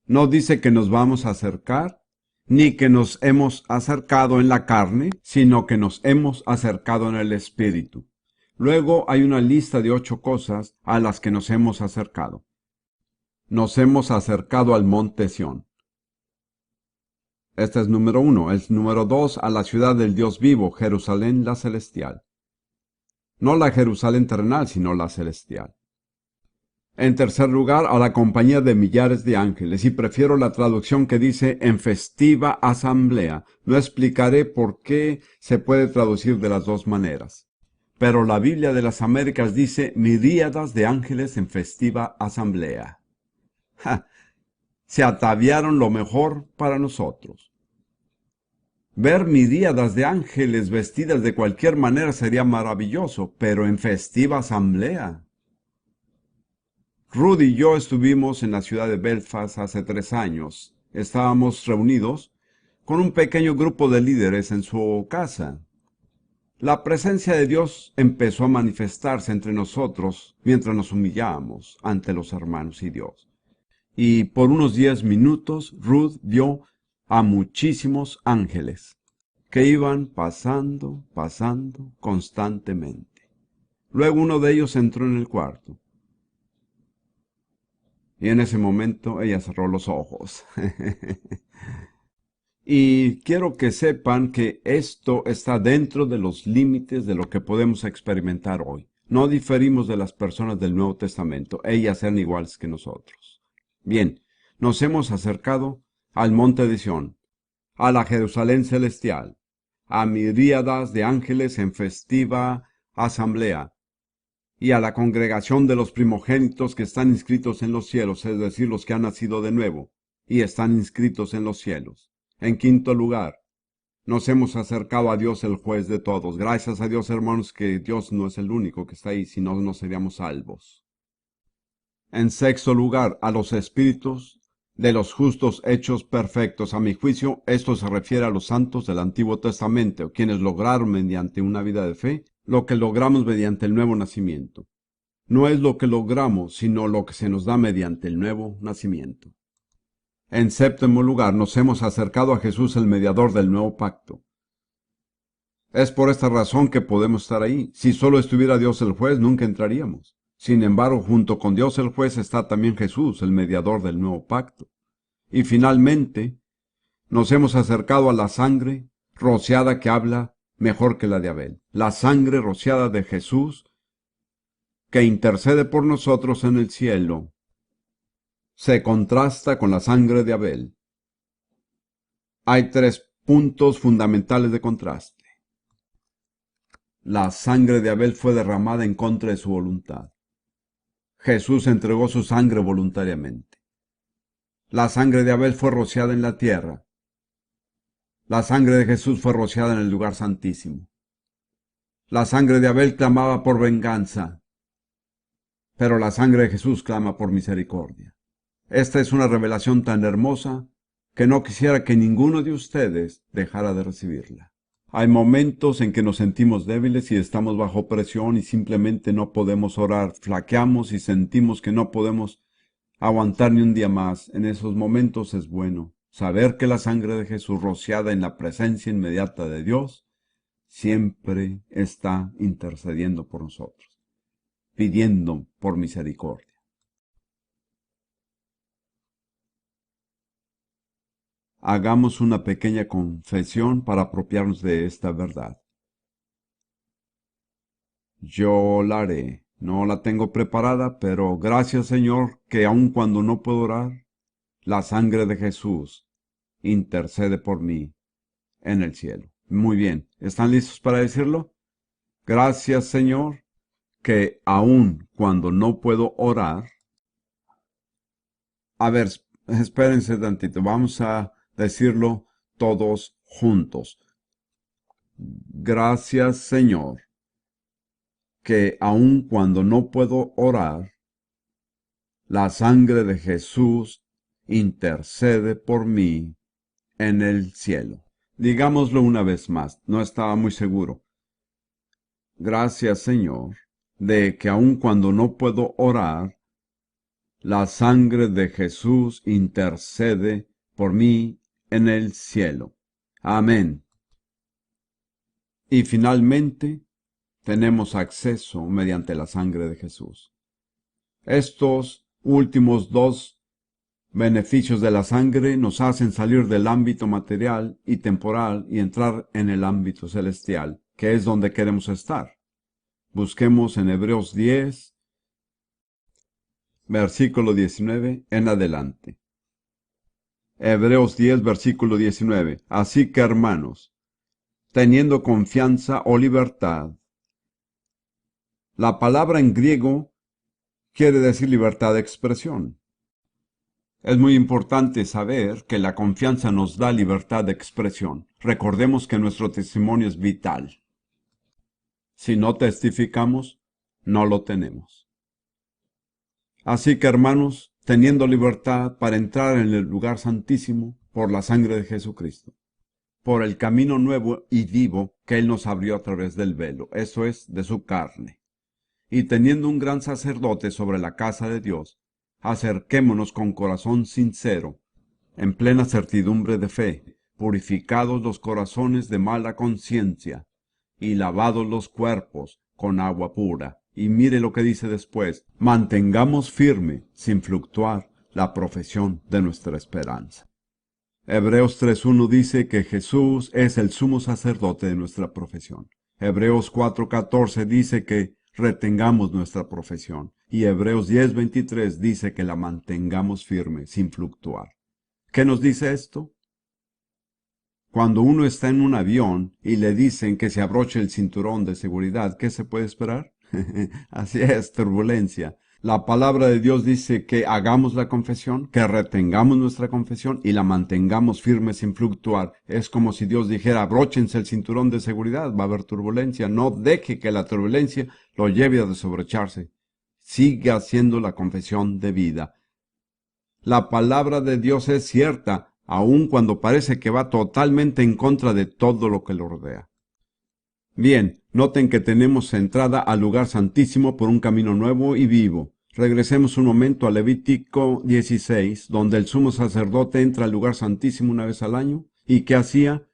A: No dice que nos vamos a acercar, ni que nos hemos acercado en la carne, sino que nos hemos acercado en el Espíritu. Luego hay una lista de 8 cosas a las que nos hemos acercado. Nos hemos acercado al monte Sión. Este es número 1. El número 2, a la ciudad del Dios vivo, Jerusalén la celestial. No la Jerusalén terrenal, sino la celestial. En tercer lugar, a la compañía de millares de ángeles, y prefiero la traducción que dice en festiva asamblea. No explicaré por qué se puede traducir de las dos maneras. Pero la Biblia de las Américas dice miríadas de ángeles en festiva asamblea. ¡Ja! Se ataviaron lo mejor para nosotros. Ver miríadas de ángeles vestidas de cualquier manera sería maravilloso, pero en festiva asamblea. Rudy y yo estuvimos en la ciudad de Belfast hace 3 años. Estábamos reunidos con un pequeño grupo de líderes en su casa. La presencia de Dios empezó a manifestarse entre nosotros mientras nos humillábamos ante los hermanos y Dios. Y por unos 10 minutos Ruth vio a muchísimos ángeles que iban pasando constantemente. Luego uno de ellos entró en el cuarto. Y en ese momento ella cerró los ojos. Y quiero que sepan que esto está dentro de los límites de lo que podemos experimentar hoy. No diferimos de las personas del Nuevo Testamento. Ellas eran iguales que nosotros. Bien, nos hemos acercado al monte de Sión, a la Jerusalén celestial, a miríadas de ángeles en festiva asamblea, y a la congregación de los primogénitos que están inscritos en los cielos, es decir, los que han nacido de nuevo, y están inscritos en los cielos. En quinto lugar, nos hemos acercado a Dios el juez de todos. Gracias a Dios, hermanos, que Dios no es el único que está ahí, si no, no seríamos salvos. En sexto lugar, a los espíritus de los justos hechos perfectos. A mi juicio, esto se refiere a los santos del Antiguo Testamento, quienes lograron mediante una vida de fe lo que logramos mediante el nuevo nacimiento. No es lo que logramos, sino lo que se nos da mediante el nuevo nacimiento. En séptimo lugar, nos hemos acercado a Jesús, el mediador del nuevo pacto. Es por esta razón que podemos estar ahí. Si solo estuviera Dios el juez, nunca entraríamos. Sin embargo, junto con Dios el juez está también Jesús, el mediador del nuevo pacto. Y finalmente, nos hemos acercado a la sangre rociada que habla mejor que la de Abel. La sangre rociada de Jesús, que intercede por nosotros en el cielo, se contrasta con la sangre de Abel. Hay 3 puntos fundamentales de contraste. La sangre de Abel fue derramada en contra de su voluntad. Jesús entregó su sangre voluntariamente. La sangre de Abel fue rociada en la tierra. La sangre de Jesús fue rociada en el lugar santísimo. La sangre de Abel clamaba por venganza, pero la sangre de Jesús clama por misericordia. Esta es una revelación tan hermosa que no quisiera que ninguno de ustedes dejara de recibirla. Hay momentos en que nos sentimos débiles y estamos bajo presión y simplemente no podemos orar. Flaqueamos y sentimos que no podemos aguantar ni un día más. En esos momentos es bueno saber que la sangre de Jesús, rociada en la presencia inmediata de Dios, siempre está intercediendo por nosotros, pidiendo por misericordia. Hagamos una pequeña confesión para apropiarnos de esta verdad. Yo la haré. No la tengo preparada, pero gracias, Señor, que aun cuando no puedo orar, la sangre de Jesús intercede por mí en el cielo. Muy bien, ¿están listos para decirlo? Gracias, Señor, que aun cuando no puedo orar... A ver, espérense tantito, vamos a decirlo todos juntos. Gracias, Señor, que aun cuando no puedo orar, la sangre de Jesús intercede por mí en el cielo. Digámoslo una vez más, no estaba muy seguro. Gracias, Señor, de que aun cuando no puedo orar, la sangre de Jesús intercede por mí en el cielo. Amén. Y finalmente, tenemos acceso mediante la sangre de Jesús. Estos últimos 2 beneficios de la sangre nos hacen salir del ámbito material y temporal y entrar en el ámbito celestial, que es donde queremos estar. Busquemos en Hebreos 10, versículo 19 en adelante. Hebreos 10, versículo 19. Así que, hermanos, teniendo confianza o libertad. La palabra en griego quiere decir libertad de expresión. Es muy importante saber que la confianza nos da libertad de expresión. Recordemos que nuestro testimonio es vital. Si no testificamos, no lo tenemos. Así que, hermanos, teniendo libertad para entrar en el lugar santísimo por la sangre de Jesucristo, por el camino nuevo y vivo que Él nos abrió a través del velo, eso es, de su carne. Y teniendo un gran sacerdote sobre la casa de Dios, acerquémonos con corazón sincero, en plena certidumbre de fe, purificados los corazones de mala conciencia, y lavados los cuerpos con agua pura. Y mire lo que dice después: mantengamos firme, sin fluctuar, la profesión de nuestra esperanza. Hebreos 3:1 dice que Jesús es el sumo sacerdote de nuestra profesión. Hebreos 4:14 dice que retengamos nuestra profesión. Y Hebreos 10:23 dice que la mantengamos firme, sin fluctuar. ¿Qué nos dice esto? Cuando uno está en un avión y le dicen que se abroche el cinturón de seguridad, ¿qué se puede esperar? Así es, turbulencia. La palabra de Dios dice que hagamos la confesión, que retengamos nuestra confesión y la mantengamos firme sin fluctuar. Es como si Dios dijera: abróchense el cinturón de seguridad, va a haber turbulencia. No deje que la turbulencia lo lleve a desobrocharse. Sigue haciendo la confesión de vida. La palabra de Dios es cierta, aun cuando parece que va totalmente en contra de todo lo que lo rodea. Bien, noten que tenemos entrada al lugar santísimo por un camino nuevo y vivo. Regresemos un momento a Levítico 16, donde el sumo sacerdote entra al lugar santísimo una vez al año. ¿Y qué hacía?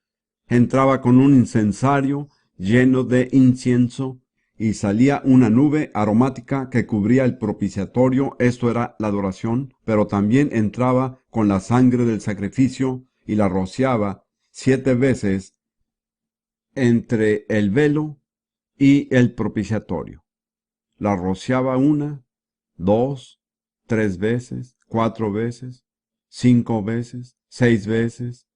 A: Entraba con un incensario lleno de incienso y salía una nube aromática que cubría el propiciatorio. Esto era la adoración, pero también entraba con la sangre del sacrificio y la rociaba 7 veces entre el velo y el propiciatorio. La rociaba 1, 2, 3 veces, 4 veces, 5 veces, 6 veces,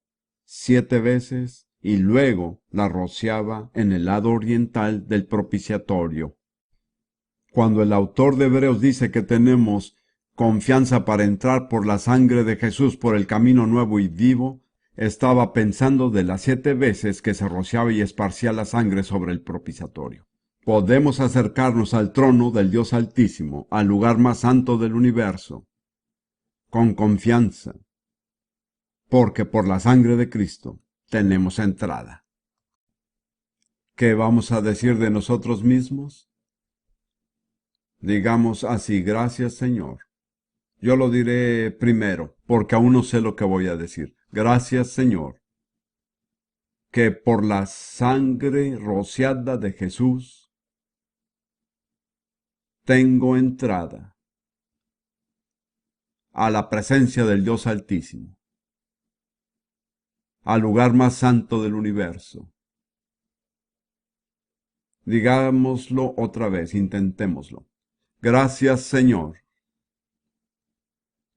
A: 7 veces, y luego la rociaba en el lado oriental del propiciatorio. Cuando el autor de Hebreos dice que tenemos confianza para entrar por la sangre de Jesús por el camino nuevo y vivo, estaba pensando de las 7 veces que se rociaba y esparcía la sangre sobre el propiciatorio. Podemos acercarnos al trono del Dios Altísimo, al lugar más santo del universo, con confianza, porque por la sangre de Cristo tenemos entrada. ¿Qué vamos a decir de nosotros mismos? Digamos así: gracias, Señor. Yo lo diré primero, porque aún no sé lo que voy a decir. Gracias, Señor, que por la sangre rociada de Jesús tengo entrada a la presencia del Dios Altísimo, al lugar más santo del universo. Digámoslo otra vez, intentémoslo. Gracias, Señor,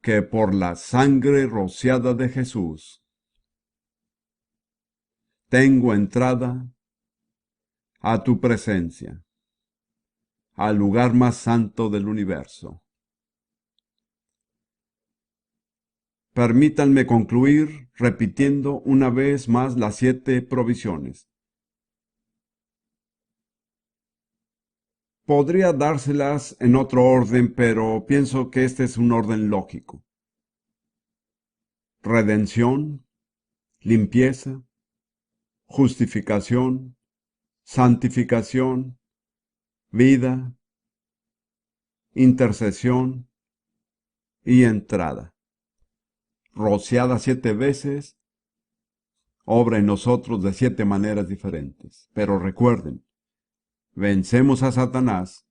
A: que por la sangre rociada de Jesús tengo entrada a tu presencia, al lugar más santo del universo. Permítanme concluir repitiendo una vez más las 7 provisiones. Podría dárselas en otro orden, pero pienso que este es un orden lógico. Redención, limpieza, justificación, santificación, vida, intercesión y entrada. Rociada 7 veces, obra en nosotros de 7 maneras diferentes. Pero recuerden, vencemos a Satanás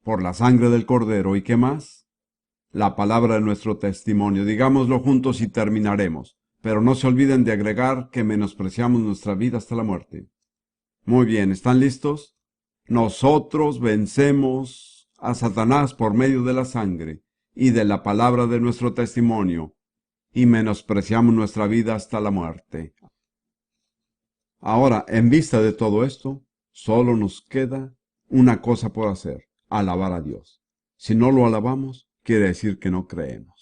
A: por la sangre del Cordero. ¿Y qué más? La palabra de nuestro testimonio. Digámoslo juntos y terminaremos. Pero no se olviden de agregar que menospreciamos nuestra vida hasta la muerte. Muy bien, ¿están listos? Nosotros vencemos a Satanás por medio de la sangre y de la palabra de nuestro testimonio, y menospreciamos nuestra vida hasta la muerte. Ahora, en vista de todo esto, solo nos queda una cosa por hacer: alabar a Dios. Si no lo alabamos, quiere decir que no creemos.